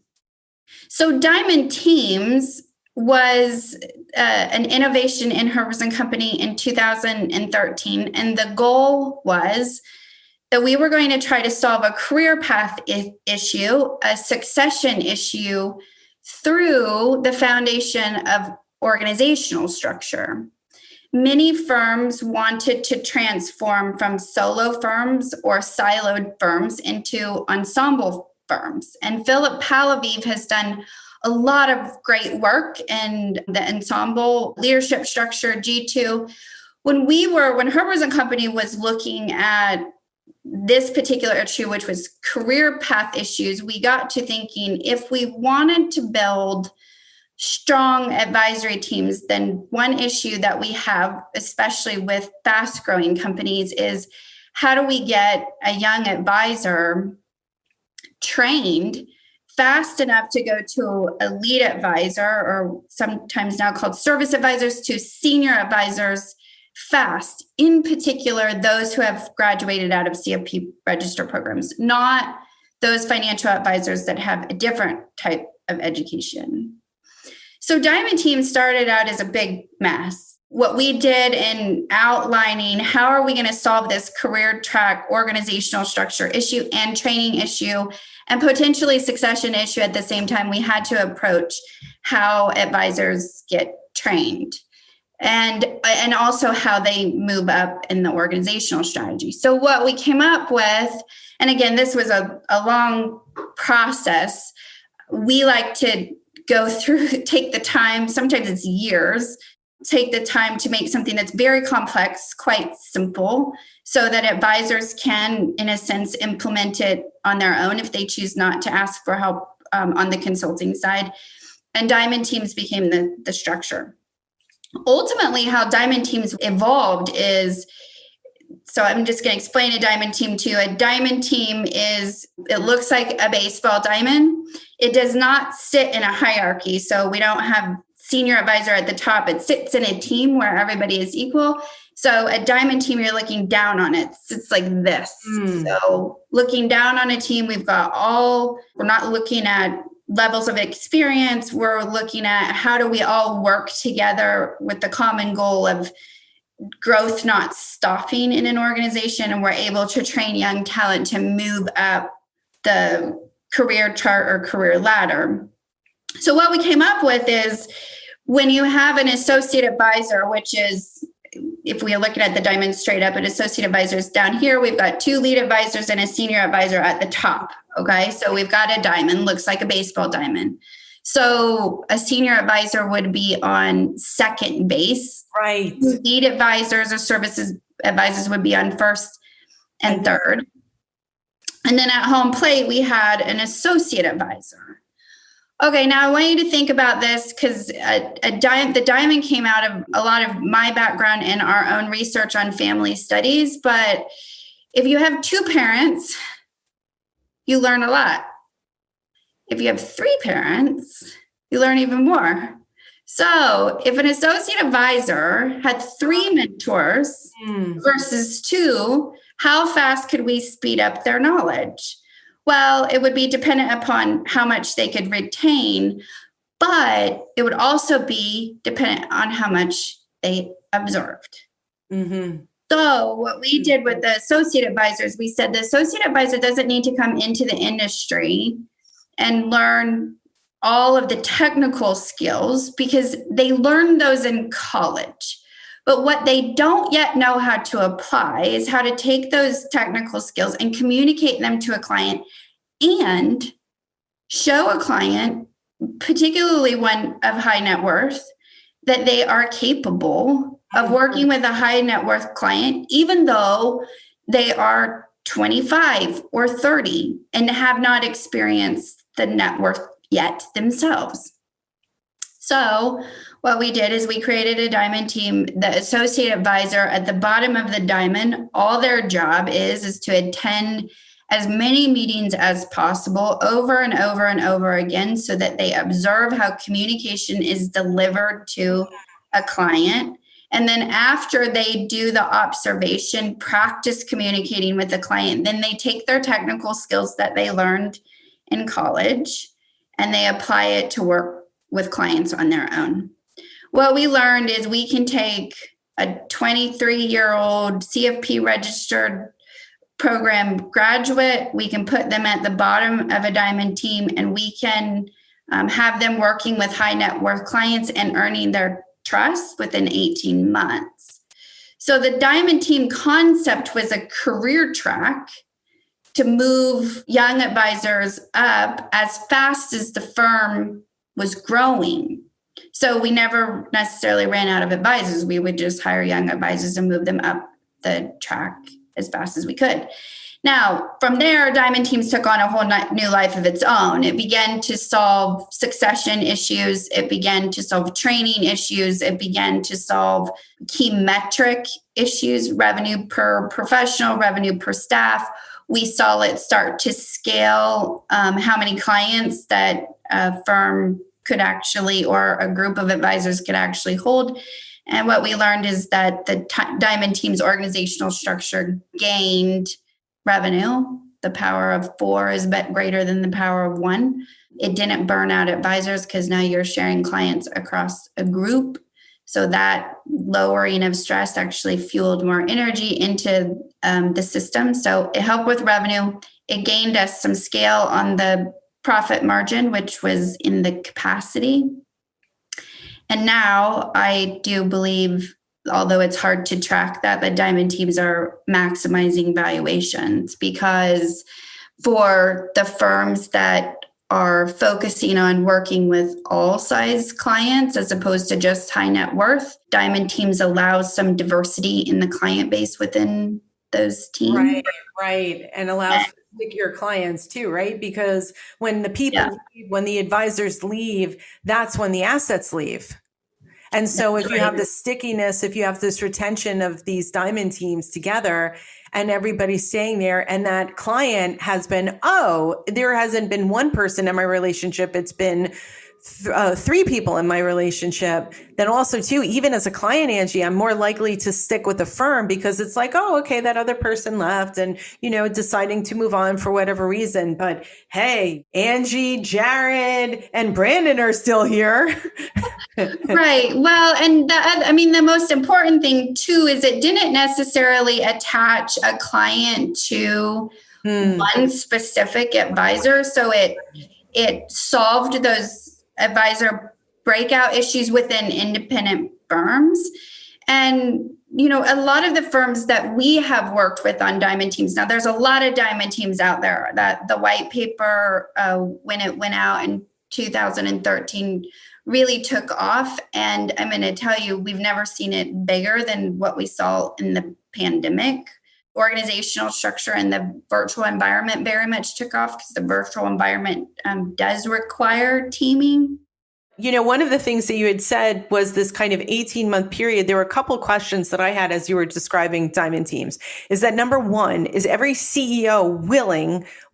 So Diamond Teams was an innovation in Herbers & Company in 2013. And the goal was that we were going to try to solve a career path issue, a succession issue, through the foundation of organizational structure. Many firms wanted to transform from solo firms or siloed firms into ensemble firms. And Philip Palaviv has done a lot of great work in the ensemble leadership structure, G2. When Herbers & Company was looking at this particular issue, which was career path issues, we got to thinking, if we wanted to build strong advisory teams, then one issue that we have, especially with fast-growing companies, is how do we get a young advisor trained fast enough to go to a lead advisor, or sometimes now called service advisors, to senior advisors fast, in particular, those who have graduated out of CFP register programs, not those financial advisors that have a different type of education. So Diamond Team started out as a big mess. What we did in outlining how are we going to solve this career track organizational structure issue and training issue and potentially succession issue at the same time, we had to approach how advisors get trained and also how they move up in the organizational strategy. So what we came up with, and again, this was a long process. We like to go through, take the time, sometimes it's years, take the time to make something that's very complex quite simple so that advisors can, in a sense, implement it on their own if they choose not to ask for help on the consulting side. And Diamond Teams became the structure. Ultimately, how Diamond Teams evolved is, so I'm just going to explain a diamond team to you. A diamond team it looks like a baseball diamond. It does not sit in a hierarchy. So we don't have senior advisor at the top. It sits in a team where everybody is equal. So a diamond team, you're looking down on it. It's like this. So looking down on a team, we're not looking at levels of experience. We're looking at how do we all work together with the common goal of growth not stopping in an organization, and we're able to train young talent to move up the career chart or career ladder. So what we came up with is when you have an associate advisor, which is, if we're looking at the diamond straight up, an associate advisor is down here. We've got 2 lead advisors and a senior advisor at the top. Okay, so we've got a diamond, looks like a baseball diamond. So a senior advisor would be on second base. Right. Lead advisors or services advisors would be on first and third. And then at home plate, we had an associate advisor. Okay, now I want you to think about this because the diamond came out of a lot of my background and our own research on family studies. But if you have 2 parents, you learn a lot. If you have 3 parents, you learn even more. So if an associate advisor had 3 mentors versus 2, how fast could we speed up their knowledge? Well, it would be dependent upon how much they could retain, but it would also be dependent on how much they absorbed. So what we did with the associate advisors, we said the associate advisor doesn't need to come into the industry and learn all of the technical skills because they learn those in college. But what they don't yet know how to apply is how to take those technical skills and communicate them to a client and show a client, particularly one of high net worth, that they are capable of working with a high net worth client, even though they are 25 or 30 and have not experienced the net worth yet themselves. So what we did is we created a diamond team. The associate advisor at the bottom of the diamond, all their job is to attend as many meetings as possible over and over and over again so that they observe how communication is delivered to a client. And then after they do the observation, practice communicating with the client, then they take their technical skills that they learned in college and they apply it to work with clients on their own. What we learned is we can take a 23-year-old CFP registered program graduate, we can put them at the bottom of a diamond team, and we can have them working with high net worth clients and earning their trust within 18 months. So the diamond team concept was a career track to move young advisors up as fast as the firm was growing. So we never necessarily ran out of advisors. We would just hire young advisors and move them up the track as fast as we could. Now, from there, diamond teams took on a whole new life of its own. It began to solve succession issues. It began to solve training issues. It began to solve key metric issues, revenue per professional, revenue per staff. We saw it start to scale how many clients that a firm could actually, or a group of advisors could actually hold. And what we learned is that the diamond team's organizational structure gained revenue. The power of 4 is greater than the power of 1. It didn't burn out advisors because now you're sharing clients across a group. So that lowering of stress actually fueled more energy into the system. So it helped with revenue. It gained us some scale on the profit margin, which was in the capacity. And now I do believe, although it's hard to track that, the diamond teams are maximizing valuations, because for the firms that are focusing on working with all size clients as opposed to just high net worth, diamond teams allow some diversity in the client base within those teams. Right. And allows stickier clients too, right? Because when the people leave, when the advisors leave, that's when the assets leave. And so if you have this stickiness, if you have this retention of these diamond teams together and everybody's staying there, and that client has been, there hasn't been one person in my relationship, it's been 3 people in my relationship, then also too, even as a client, Angie, I'm more likely to stick with the firm because it's like, okay, that other person left and, deciding to move on for whatever reason. But hey, Angie, Jared, and Brandon are still here. Right. Well, and the most important thing too is it didn't necessarily attach a client to one specific advisor. So it solved those advisor breakout issues within independent firms. And, a lot of the firms that we have worked with on diamond teams, now there's a lot of diamond teams out there. That the white paper, when it went out in 2013, really took off. And I'm going to tell you, we've never seen it bigger than what we saw in the pandemic. Organizational structure and the virtual environment very much took off because the virtual environment does require teaming. One of the things that you had said was this kind of 18-month period. There were a couple of questions that I had as you were describing diamond teams. Is that number one, is every CEO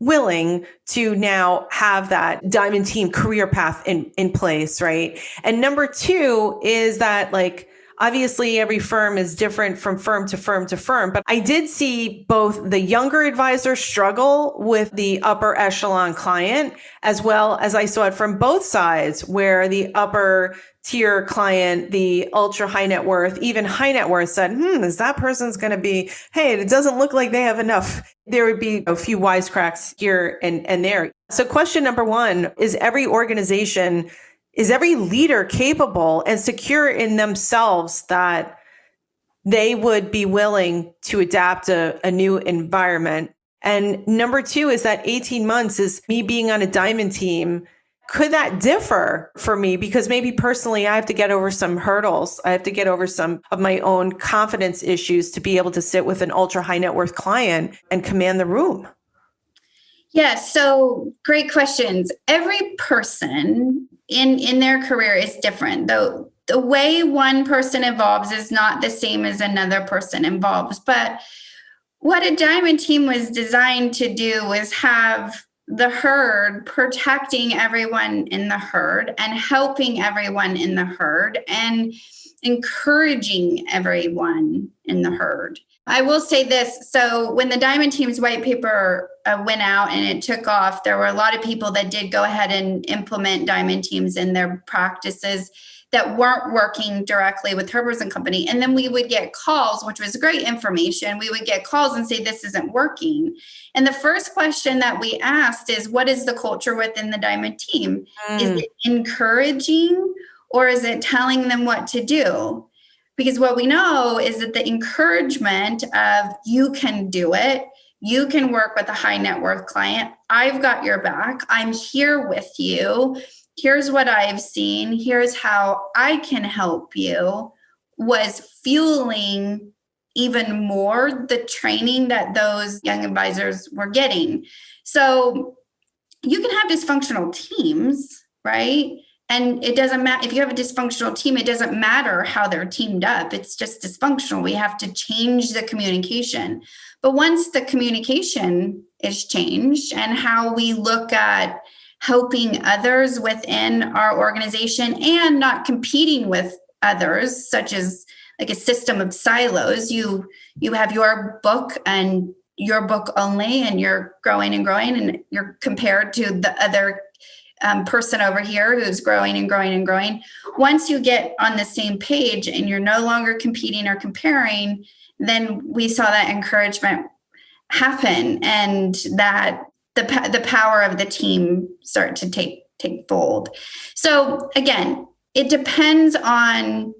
willing to now have that diamond team career path in place, right? And number two is that, like, obviously, every firm is different from firm to firm to firm, but I did see both the younger advisor struggle with the upper echelon client, as well as I saw it from both sides, where the upper tier client, the ultra high net worth, even high net worth said, is that person's going to be, hey, it doesn't look like they have enough. There would be a few wisecracks here and there. So question number one, is every leader capable and secure in themselves that they would be willing to adapt a new environment? And number two is that 18 months is me being on a diamond team. Could that differ for me? Because maybe personally, I have to get over some hurdles. I have to get over some of my own confidence issues to be able to sit with an ultra high net worth client and command the room. Yeah, so great questions. Every person in their career is different. Though the way one person evolves is not the same as another person evolves. But what a diamond team was designed to do was have the herd, protecting everyone in the herd and helping everyone in the herd and encouraging everyone in the herd. I will say this. So when the Diamond Team's white paper went out and it took off, there were a lot of people that did go ahead and implement Diamond Teams in their practices that weren't working directly with Herbers and Company. And then we would get calls, which was great information. We would get calls and say, this isn't working. And the first question that we asked is, what is the culture within the Diamond Team? Is it encouraging or is it telling them what to do? Because what we know is that the encouragement of you can do it, you can work with a high net worth client. I've got your back. I'm here with you. Here's what I've seen. Here's how I can help you, was fueling even more the training that those young advisors were getting. So you can have dysfunctional teams, right? And it doesn't matter if you have a dysfunctional team, it doesn't matter how they're teamed up. It's just dysfunctional. We have to change the communication. But once the communication is changed and how we look at helping others within our organization and not competing with others, such as like a system of silos, you have your book and your book only, and you're growing and growing, and you're compared to the other person over here who's growing and growing and growing. Once you get on the same page and you're no longer competing or comparing, then we saw that encouragement happen, and that the power of the team start to take fold. So again, it depends on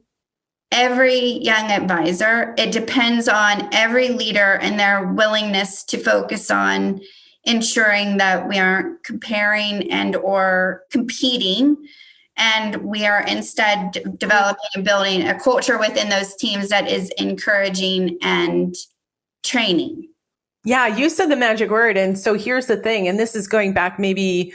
every young advisor. It depends on every leader and their willingness to focus on ensuring that we aren't comparing and or competing, and we are instead developing and building a culture within those teams that is encouraging and training. Yeah, you said the magic word. And so here's the thing, and this is going back maybe,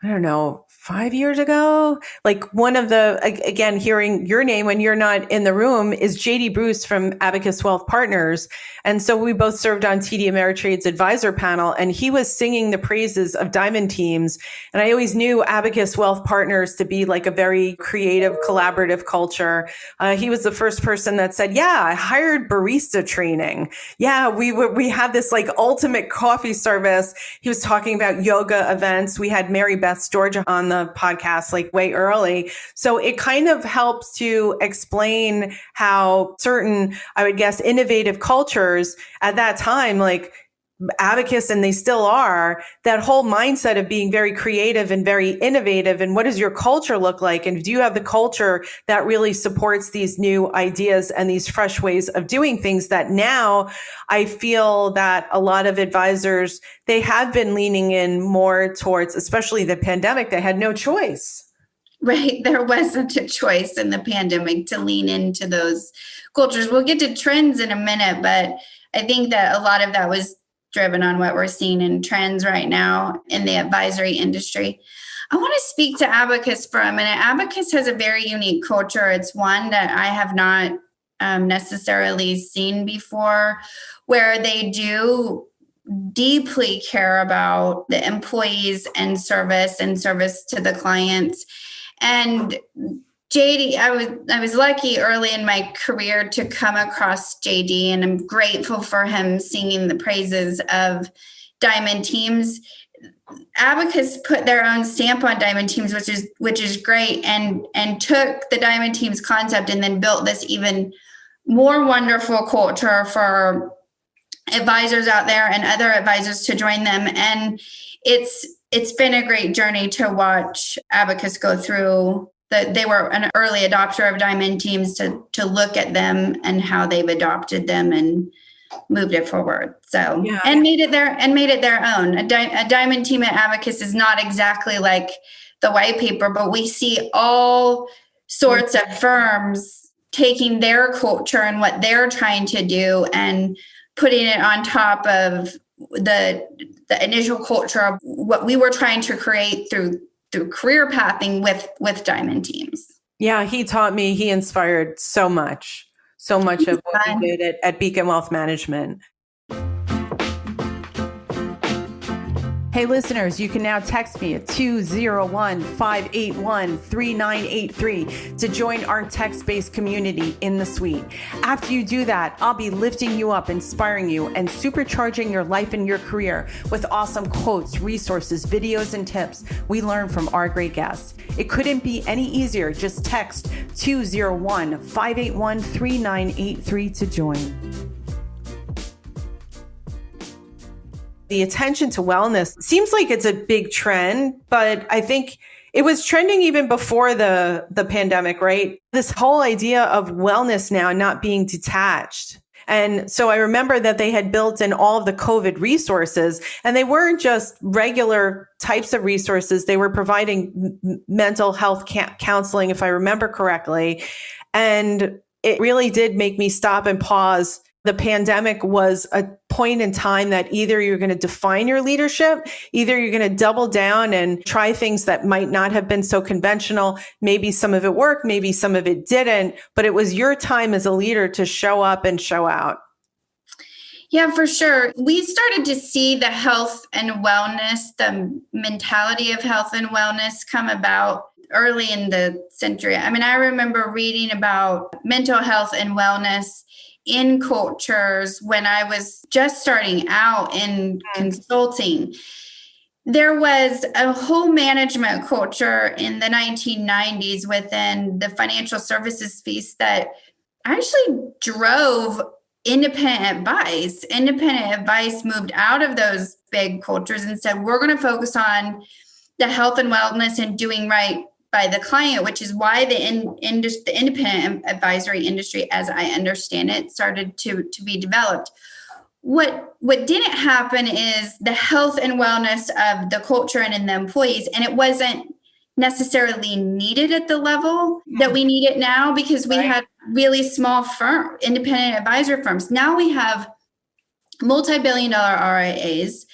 I don't know, 5 years ago. Like one of the, again, hearing your name when you're not in the room is JD Bruce from Abacus Wealth Partners. And so we both served on TD Ameritrade's advisor panel, and he was singing the praises of Diamond Teams. And I always knew Abacus Wealth Partners to be like a very creative, collaborative culture. He was the first person that said, yeah, I hired barista training. Yeah, we had this like ultimate coffee service. He was talking about yoga events. We had Mary Beth Georgia on the podcast like way early. So it kind of helps to explain how certain, I would guess, innovative cultures at that time, like Abacus, and they still are, that whole mindset of being very creative and very innovative. And what does your culture look like? And do you have the culture that really supports these new ideas and these fresh ways of doing things that now I feel that a lot of advisors, they have been leaning in more towards, especially the pandemic, they had no choice. Right. There wasn't a choice in the pandemic to lean into those cultures. We'll get to trends in a minute, but I think that a lot of that was driven on what we're seeing in trends right now in the advisory industry. I want to speak to Abacus for a minute. Abacus has a very unique culture. It's one that I have not necessarily seen before, where they do deeply care about the employees and service to the clients. And JD, I was lucky early in my career to come across JD, and I'm grateful for him singing the praises of Diamond Teams. Abacus put their own stamp on Diamond Teams, which is great, and took the Diamond Teams concept and then built this even more wonderful culture for advisors out there and other advisors to join them. And it's been a great journey to watch Abacus go through. They were an early adopter of Diamond Teams to look at them and how they've adopted them and moved it forward. So, yeah. and made it their own. A Diamond Team at Abacus is not exactly like the white paper, but we see all sorts of firms taking their culture and what they're trying to do and putting it on top of the initial culture of what we were trying to create through career pathing with diamond teams. Yeah, he taught me, he inspired so much of what you did at Beacon Wealth Management. Hey listeners, you can now text me at 201-581-3983 to join our text-based community in the suite. After you do that, I'll be lifting you up, inspiring you, and supercharging your life and your career with awesome quotes, resources, videos, and tips we learn from our great guests. It couldn't be any easier. Just text 201-581-3983 to join. The attention to wellness seems like it's a big trend, but I think it was trending even before the pandemic, right? This whole idea of wellness now not being detached. And so I remember that they had built in all of the COVID resources, and they weren't just regular types of resources. They were providing mental health counseling, if I remember correctly. And it really did make me stop and pause. The pandemic was a point in time that either you're going to define your leadership, either you're going to double down and try things that might not have been so conventional. Maybe some of it worked, maybe some of it didn't, but it was your time as a leader to show up and show out. Yeah, for sure. We started to see the health and wellness, the mentality of health and wellness come about early in the century. I mean, I remember reading about mental health and wellness in cultures when I was just starting out in consulting. There was a whole management culture in the 1990s within the financial services space that actually drove independent advice. Independent advice moved out of those big cultures and said, we're going to focus on the health and wellness and doing right by the client, which is why the independent advisory industry, as I understand it, started to be developed. What didn't happen is the health and wellness of the culture and in the employees, and it wasn't necessarily needed at the level that we need it now because we had really small independent advisor firms. Now we have multi-billion-dollar RIAs.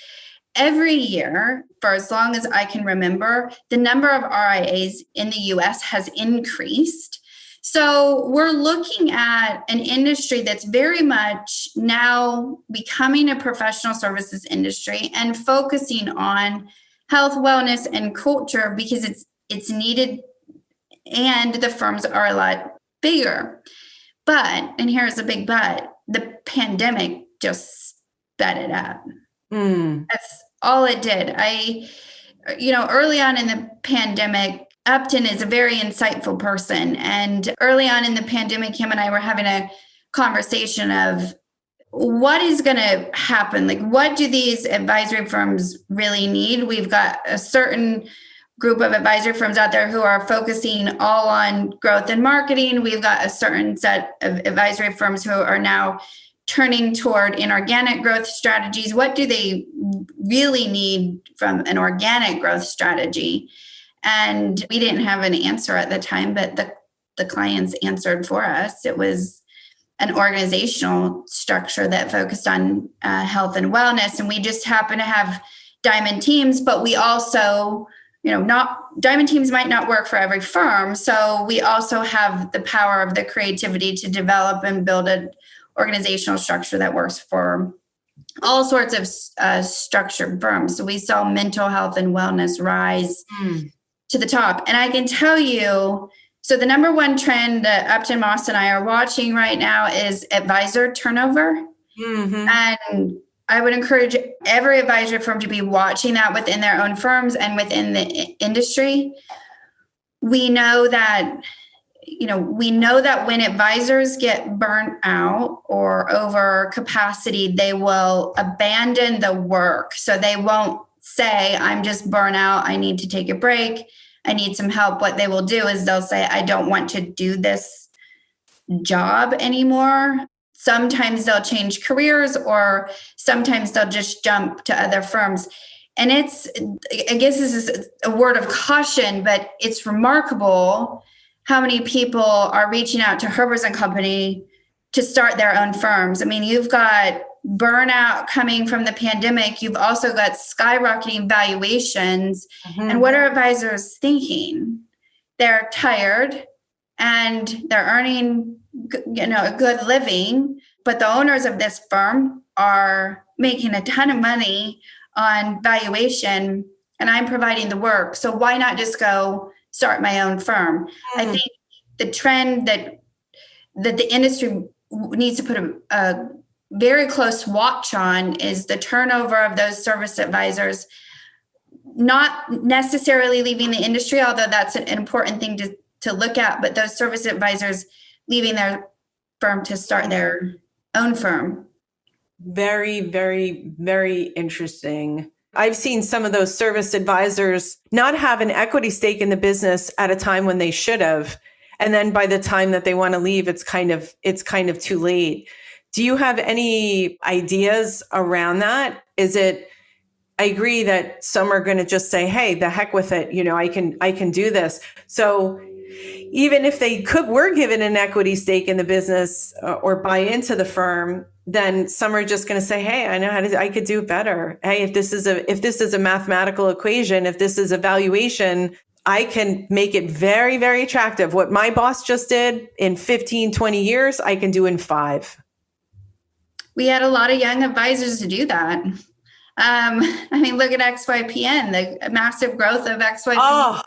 Every year, for as long as I can remember, the number of RIAs in the US has increased. So we're looking at an industry that's very much now becoming a professional services industry and focusing on health, wellness, and culture because it's needed and the firms are a lot bigger. But, and here's a big but, the pandemic just sped it up. That's all it did. Early on in the pandemic, Upton is a very insightful person. And early on in the pandemic, him and I were having a conversation of what is going to happen? Like, what do these advisory firms really need? We've got a certain group of advisory firms out there who are focusing all on growth and marketing. We've got a certain set of advisory firms who are now turning toward inorganic growth strategies. What do they really need from an organic growth strategy? And we didn't have an answer at the time, but the clients answered for us. It was an organizational structure that focused on health and wellness. And we just happen to have diamond teams, but we also, diamond teams might not work for every firm. So we also have the power of the creativity to develop and build an organizational structure that works for all sorts of structured firms. So we saw mental health and wellness rise to the top. And I can tell you, so the number one trend that Upton Moss and I are watching right now is advisor turnover. And I would encourage every advisory firm to be watching that within their own firms and within the industry. We know that when advisors get burnt out or over capacity, they will abandon the work. So they won't say, I'm just burnt out, I need to take a break, I need some help. What they will do is they'll say, I don't want to do this job anymore. Sometimes they'll change careers, or sometimes they'll just jump to other firms. And I guess this is a word of caution, but it's remarkable how many people are reaching out to Herbers and Company to start their own firms. I mean, you've got burnout coming from the pandemic, you've also got skyrocketing valuations. Mhm. And what are advisors thinking? They're tired and they're earning, a good living, but the owners of this firm are making a ton of money on valuation, and I'm providing the work. So why not just go start my own firm? I think the trend that the industry needs to put a very close watch on is the turnover of those service advisors, not necessarily leaving the industry, although that's an important thing to look at, but those service advisors leaving their firm to start their own firm. Very, very, very interesting. I've seen some of those service advisors not have an equity stake in the business at a time when they should have. And then by the time that they want to leave, it's kind of too late. Do you have any ideas around that? I agree that some are going to just say, hey, the heck with it. I can do this. So even if they were given an equity stake in the business or buy into the firm, then some are just going to say, hey, I know I could do better. Hey, if this is a mathematical equation, if this is a valuation, I can make it very, very attractive. What my boss just did in 15, 20 years, I can do in 5. We had a lot of young advisors to do that. Look at XYPN, the massive growth of XYPN,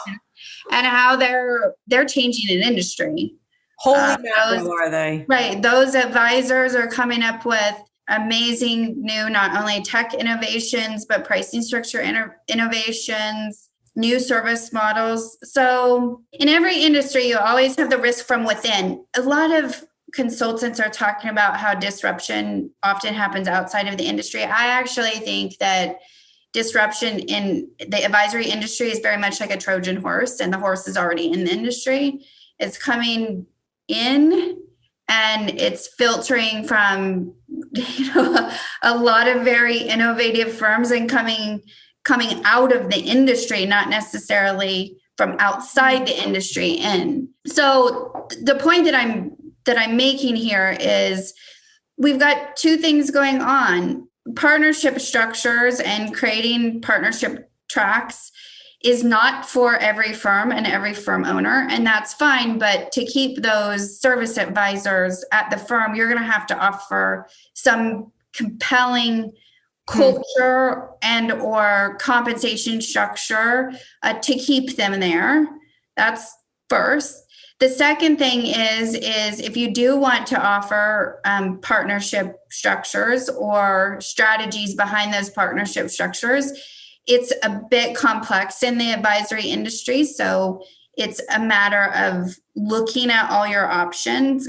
and how they're changing an industry. Holy mackerel, are they? Right. Those advisors are coming up with amazing new, not only tech innovations, but pricing structure innovations, new service models. So in every industry, you always have the risk from within. A lot of consultants are talking about how disruption often happens outside of the industry. I actually think that disruption in the advisory industry is very much like a Trojan horse, and the horse is already in the industry. It's coming in and it's filtering from a lot of very innovative firms and coming out of the industry, not necessarily from outside the industry in. So the point that I'm making here is we've got two things going on. Partnership structures and creating partnership tracks is not for every firm and every firm owner, and that's fine. But to keep those service advisors at the firm, you're going to have to offer some compelling culture and or compensation structure to keep them there. That's first. The second thing is if you do want to offer partnership structures or strategies behind those partnership structures, it's a bit complex in the advisory industry. So it's a matter of looking at all your options.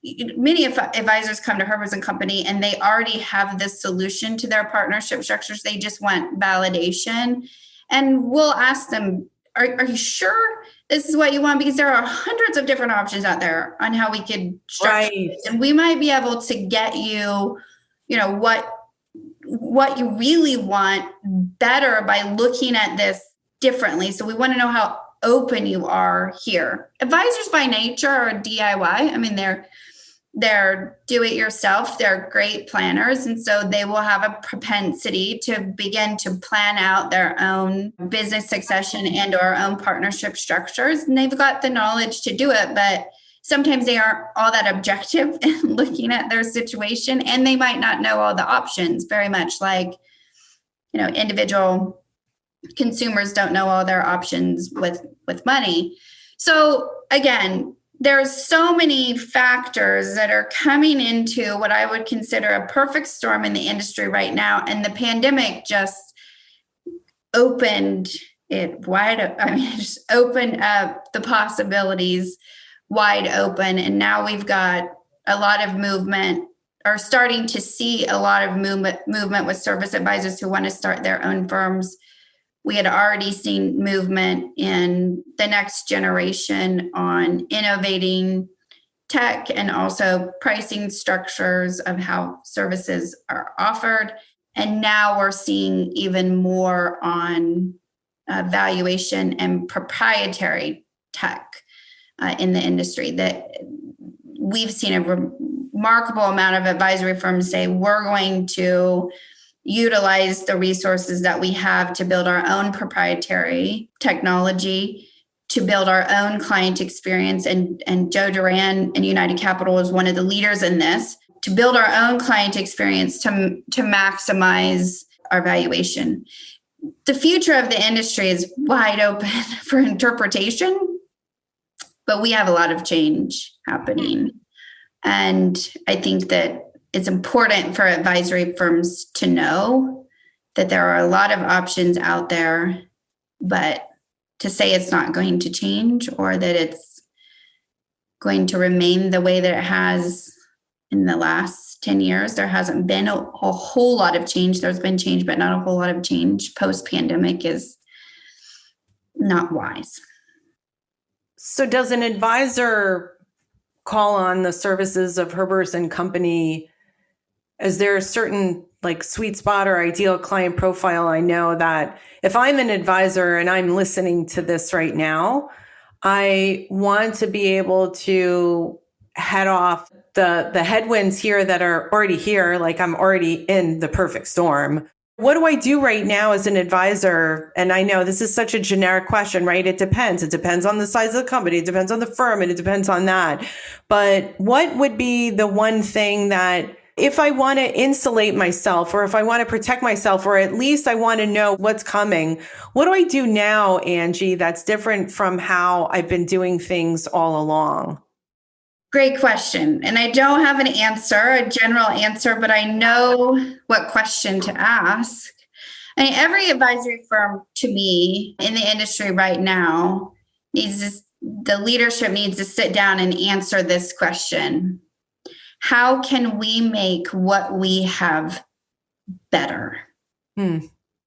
Many advisors come to Herbers & Company and they already have this solution to their partnership structures. They just want validation. And we'll ask them, are you sure this is what you want? Because there are hundreds of different options out there on how we could structure this. And we might be able to get you, what you really want better by looking at this differently. So we want to know how open you are here. Advisors by nature are DIY. They're do-it-yourself. They're great planners. And so they will have a propensity to begin to plan out their own business succession and or own partnership structures. And they've got the knowledge to do it, but sometimes they aren't all that objective in looking at their situation. And they might not know all the options, very much like, individual consumers don't know all their options with money. So again, there's so many factors that are coming into what I would consider a perfect storm in the industry right now. And the pandemic just opened it wide up. It just opened up the possibilities wide open. And now we've got a lot of movement, or starting to see a lot of movement with service advisors who want to start their own firms. We had already seen movement in the next generation on innovating tech and also pricing structures of how services are offered. And now we're seeing even more on valuation and proprietary tech in the industry. That we've seen a remarkable amount of advisory firms say we're going to utilize the resources that we have to build our own proprietary technology, to build our own client experience. And Joe Duran and United Capital is one of the leaders in this, to build our own client experience to maximize our valuation. The future of the industry is wide open for interpretation, but we have a lot of change happening. And I think that it's important for advisory firms to know that there are a lot of options out there, but to say it's not going to change or that it's going to remain the way that it has in the last 10 years, there hasn't been a whole lot of change. There's been change, but not a whole lot of change post-pandemic is not wise. So does an advisor call on the services of Herbers and Company? Is there a certain sweet spot or ideal client profile? I know that if I'm an advisor and I'm listening to this right now, I want to be able to head off the headwinds here that are already here. Like I'm already in the perfect storm. What do I do right now as an advisor? And I know this is such a generic question, right? It depends. It depends on the size of the company. It depends on the firm, and it depends on that. But what would be the one thing that if I want to insulate myself, or if I want to protect myself, or at least I want to know what's coming, what do I do now, Angie, that's different from how I've been doing things all along? Great question. And I don't have an answer, a general answer, but I know what question to ask. I mean, every advisory firm to me in the industry right now the leadership needs to sit down and answer this question. How can we make what we have better?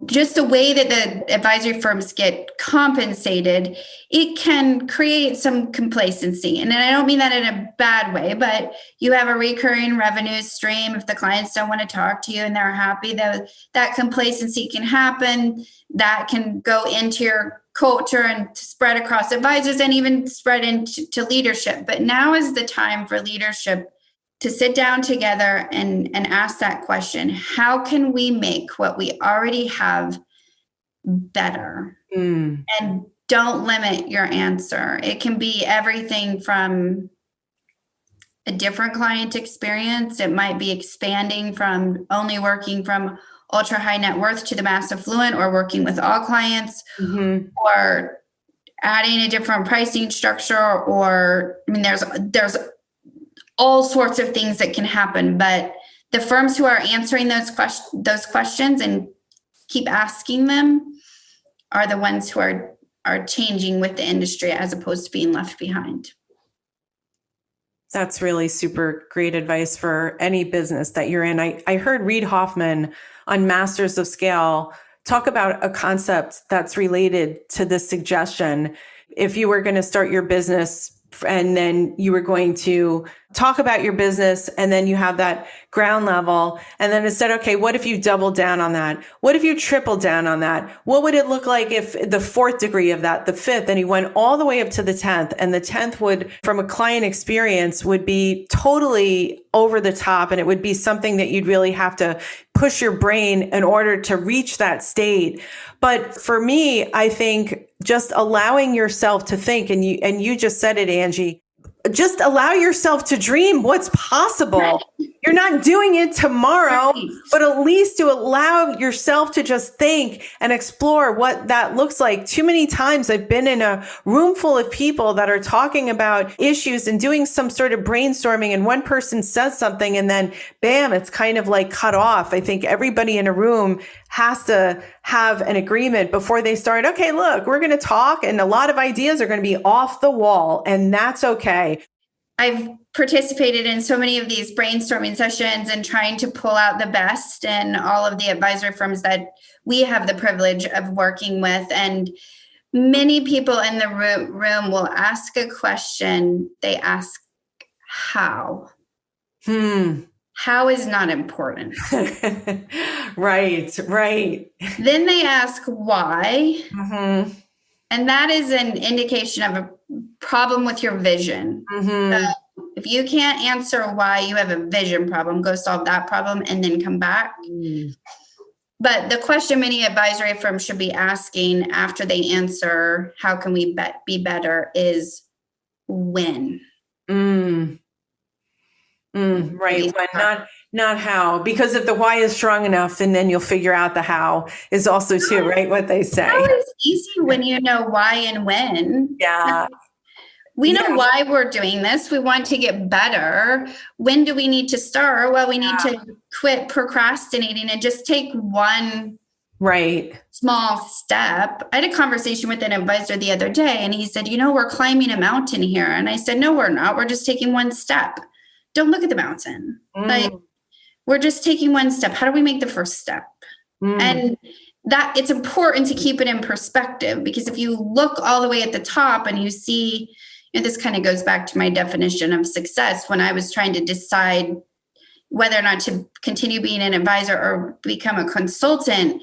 Just the way that the advisory firms get compensated, it can create some complacency. And I don't mean that in a bad way, but you have a recurring revenue stream. If the clients don't want to talk to you and they're happy, that complacency can happen. That can go into your culture and spread across advisors and even spread into leadership. But now is the time for leadership to sit down together and ask that question. How can we make what we already have better? And don't limit your answer. It can be everything from a different client experience. It might be expanding from only working from ultra high net worth to the mass affluent, or working with all clients, or adding a different pricing structure, or there's all sorts of things that can happen. But the firms who are answering those questions and keep asking them are the ones who are changing with the industry as opposed to being left behind. That's really super great advice for any business that you're in. I heard Reid Hoffman on Masters of Scale talk about a concept that's related to this suggestion. If you were going to start your business and then you were going to talk about your business, and then you have that ground level, and then it said, okay, what if you double down on that? What if you triple down on that? What would it look like if the fourth degree of that, the fifth, and he went all the way up to the 10th, and the 10th would, from a client experience, would be totally over the top, and it would be something that you'd really have to push your brain in order to reach that state. But for me, I think just allowing yourself to think, and you just said it, Angie, just allow yourself to dream what's possible. Right. You're not doing it tomorrow, right, but at least to allow yourself to just think and explore what that looks like. Too many times I've been in a room full of people that are talking about issues and doing some sort of brainstorming, and one person says something and then bam, it's kind of like cut off. I think everybody in a room has to have an agreement before they start. Okay, look, we're going to talk, and a lot of ideas are going to be off the wall, and that's okay. I've participated in so many of these brainstorming sessions and trying to pull out the best in all of the advisory firms that we have the privilege of working with. And many people in the room will ask a question. They ask, how? How is not important. Right. Then they ask why. And that is an indication of a problem with your vision. If you can't answer why, you have a vision problem, go solve that problem and then come back. But the question many advisory firms should be asking after they answer, how can we be better, is when. Right. When, not how. Because if the why is strong enough, and then you'll figure out the how is also too, right? What they say. How is easy when you know why and when. Yeah. We know why we're doing this. We want to get better. When do we need to start? Well, we need to quit procrastinating and just take one small step. I had a conversation with an advisor the other day, and he said, we're climbing a mountain here. And I said, no, we're not. We're just taking one step. Don't look at the mountain. Like, we're just taking one step. How do we make the first step? And that it's important to keep it in perspective, because if you look all the way at the top and you see, this kind of goes back to my definition of success when I was trying to decide whether or not to continue being an advisor or become a consultant.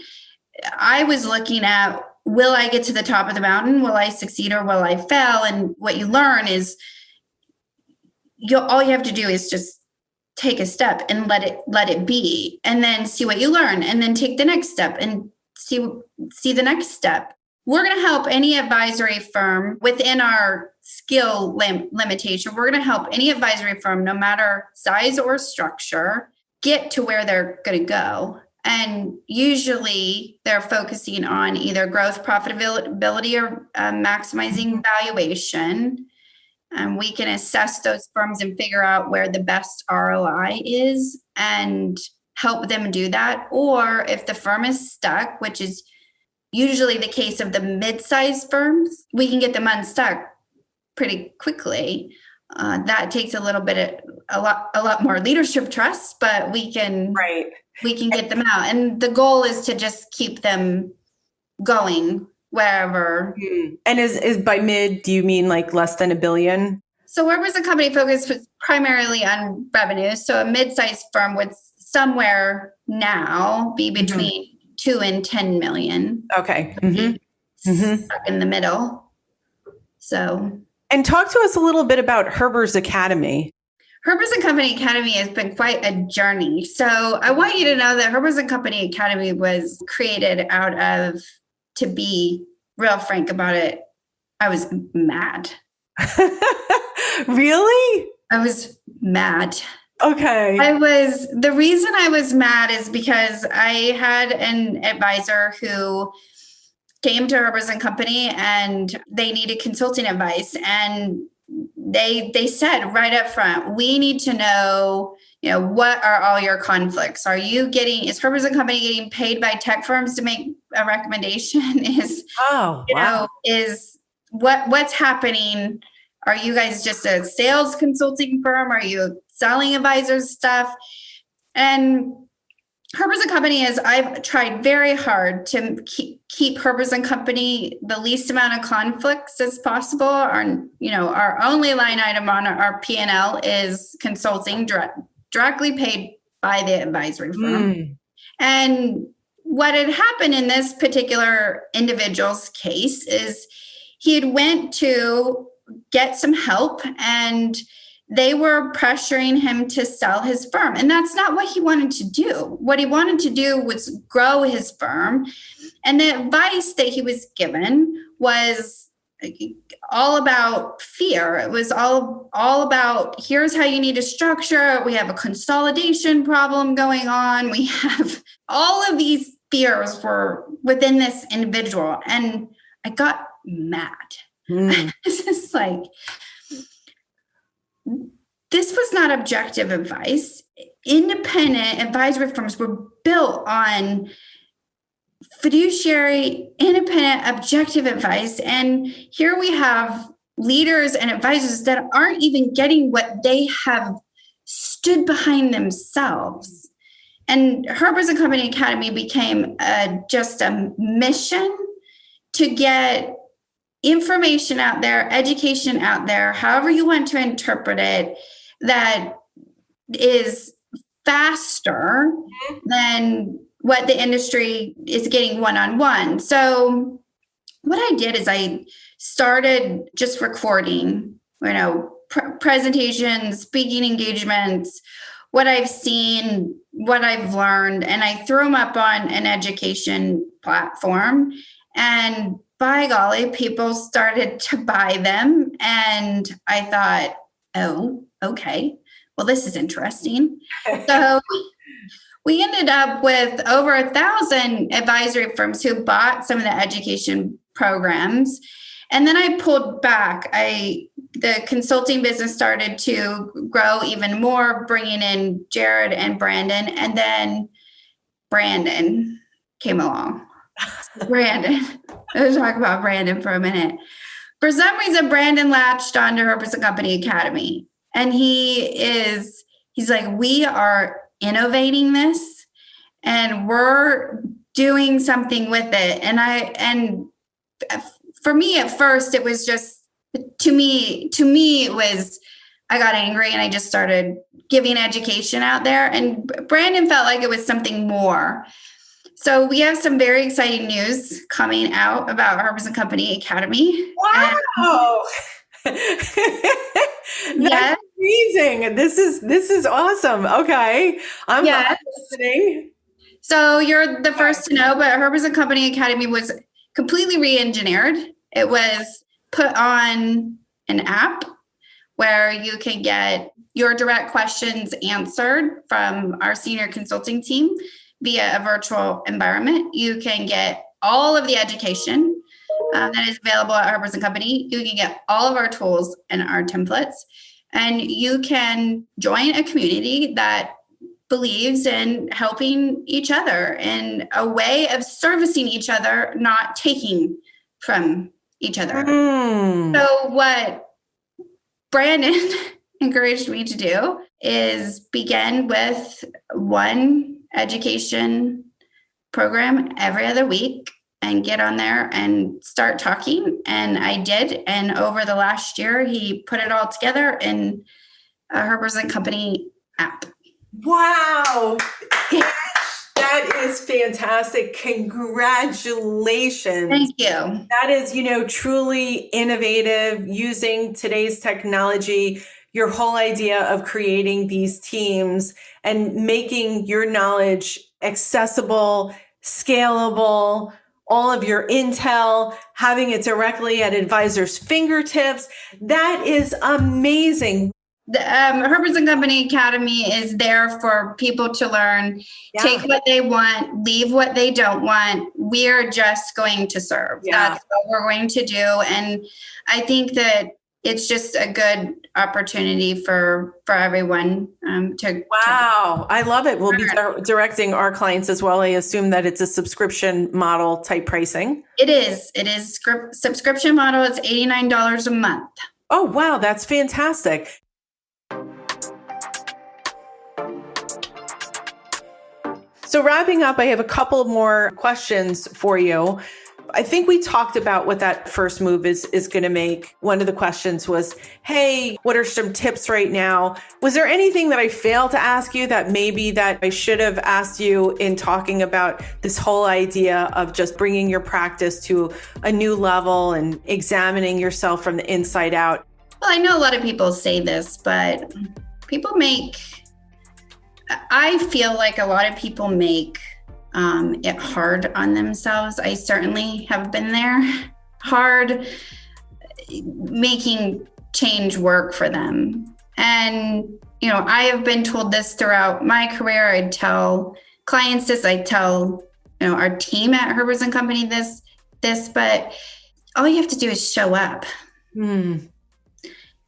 I was looking at, will I get to the top of the mountain? Will I succeed or will I fail? And what you learn is all you have to do is just take a step and let it be, and then see what you learn, and then take the next step and see the next step. We're going to help any advisory firm within our skill limitation. We're going to help any advisory firm, no matter size or structure, get to where they're going to go. And usually they're focusing on either growth, profitability, or maximizing valuation. And we can assess those firms and figure out where the best ROI is and help them do that. Or if the firm is stuck, which is usually the case of the mid-sized firms, we can get them unstuck pretty quickly. That takes a lot more leadership trust, but we can get them out. And the goal is to just keep them going wherever. And is by mid, do you mean like less than $1 billion? So where was the company focused primarily on revenue? So a mid-sized firm would somewhere now be between 2 and 10 million. Okay. Stuck in the middle. So. And talk to us a little bit about Herber's Academy. Herber's and Company Academy has been quite a journey. So I want you to know that Herber's and Company Academy was created out of, to be real frank about it, I was mad. Really? I was mad. Okay. The reason I was mad is because I had an advisor who came to Herber's and Company and they needed consulting advice. And they said right up front, we need to know, what are all your conflicts? Is Herber's and Company getting paid by tech firms to make a recommendation? Is what's happening? Are you guys just a sales consulting firm? Are you selling advisors stuff? And Herber's and Company I've tried very hard to keep Herber's and Company the least amount of conflicts as possible. Our only line item on our P&L is consulting directly paid by the advisory firm. And what had happened in this particular individual's case is he had went to get some help and they were pressuring him to sell his firm. And that's not what he wanted to do. What he wanted to do was grow his firm. And the advice that he was given was all about fear. It was all about, here's how you need to structure. We have a consolidation problem going on. We have all of these fears were within this individual. And I got mad. This is like, this was not objective advice. Independent advisory firms were built on fiduciary, independent, objective advice. And here we have leaders and advisors that aren't even getting what they have stood behind themselves. And Herber's and Company Academy became just a mission to get information out there, education out there, however you want to interpret it, that is faster than what the industry is getting one-on-one. So what I did is I started just recording, presentations, speaking engagements, what I've seen, what I've learned, and I threw them up on an education platform. And by golly, people started to buy them. And I thought, oh, okay, well, this is interesting. So we ended up with over 1,000 advisory firms who bought some of the education programs. And then I pulled back. The consulting business started to grow even more, bringing in Jared and Brandon. And then Brandon came along. Brandon. Let's talk about Brandon for a minute. For some reason, Brandon latched onto Herbers & Company Academy. And he's like, we are innovating this and we're doing something with it. And for me at first, it was just, to me, it was, I got angry and I just started giving education out there. And Brandon felt like it was something more. So we have some very exciting news coming out about Herbers & Company Academy. Wow. That's amazing. This is awesome. Okay. I'm listening. So you're the first to know, but Herbers & Company Academy was completely re-engineered. It was put on an app where you can get your direct questions answered from our senior consulting team via a virtual environment. You can get all of the education that is available at Herbers & Company. You can get all of our tools and our templates, and you can join a community that believes in helping each other in a way of servicing each other, not taking from each other. So what Brandon encouraged me to do is begin with one education program every other week and get on there and start talking. And I did. And over the last year, he put it all together in a Herbers & Company app. Wow. That is fantastic. Congratulations. Thank you. That is, truly innovative, using today's technology, your whole idea of creating these teams and making your knowledge accessible, scalable, all of your intel, having it directly at advisors' fingertips. That is amazing. The Herbers & Company Academy is there for people to learn, take what they want, leave what they don't want. We're just going to serve. That's what we're going to do. And I think that it's just a good opportunity for everyone to. Wow. I love it. We'll be directing our clients as well. I assume that it's a subscription model type pricing. It is. Subscription model. It's $89 a month. Oh, wow. That's fantastic. So wrapping up, I have a couple more questions for you. I think we talked about what that first move is going to make. One of the questions was, hey, what are some tips right now? Was there anything that I failed to ask you that maybe that I should have asked you in talking about this whole idea of just bringing your practice to a new level and examining yourself from the inside out? Well, I know a lot of people say this, but I feel like a lot of people make it hard on themselves. I certainly have been there. Hard making change work for them. And, I have been told this throughout my career. I tell clients this, I tell, our team at Herbers & Company this, but all you have to do is show up.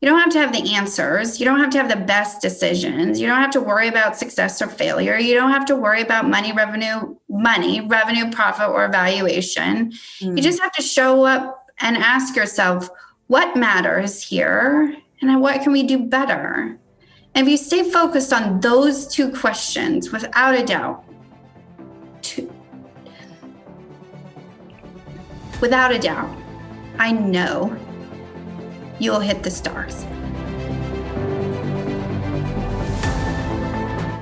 You don't have to have the answers. You don't have to have the best decisions. You don't have to worry about success or failure. You don't have to worry about money, revenue, profit, or valuation. You just have to show up and ask yourself, what matters here? And what can we do better? And if you stay focused on those two questions, without a doubt, I know you'll hit the stars.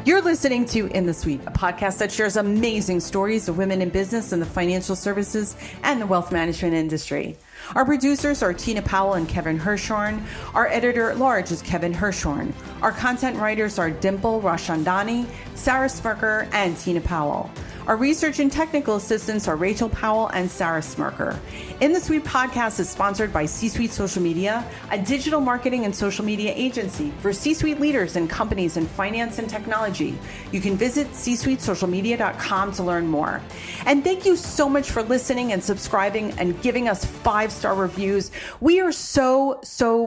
You're listening to In the Suite, a podcast that shares amazing stories of women in business in the financial services and the wealth management industry. Our producers are Tina Powell and Kevin Hirshorn. Our editor-at-large is Kevin Hirshorn. Our content writers are Dimple Rashandani, Sarah Smirker, and Tina Powell. Our research and technical assistants are Rachel Powell and Sarah Smirker. In the Suite podcast is sponsored by C-Suite Social Media, a digital marketing and social media agency for C-Suite leaders and companies in finance and technology. You can visit csuitesocialmedia.com to learn more. And thank you so much for listening and subscribing and giving us 5-star reviews. We are so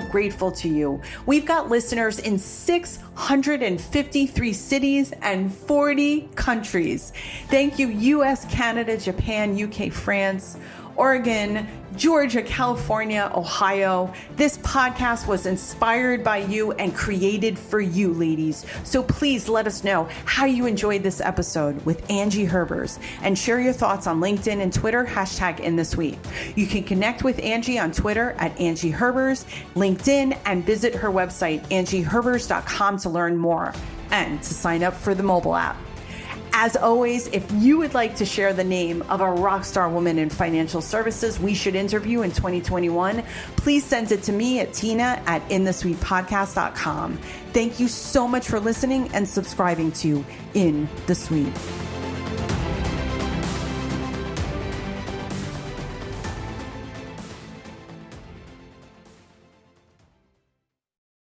grateful to you. We've got listeners in 653 cities and 40 countries. Thank you, US, Canada, Japan, UK, France, Oregon, Georgia, California, Ohio. This podcast was inspired by you and created for you, ladies. So please let us know how you enjoyed this episode with Angie Herbers and share your thoughts on LinkedIn and Twitter, #InTheSuite. You can connect with Angie on Twitter at Angie Herbers, LinkedIn, and visit her website, angieherbers.com to learn more and to sign up for the mobile app. As always, if you would like to share the name of a rock star woman in financial services we should interview in 2021, please send it to me at tina@inthesuitepodcast.com. Thank you so much for listening and subscribing to In the Suite.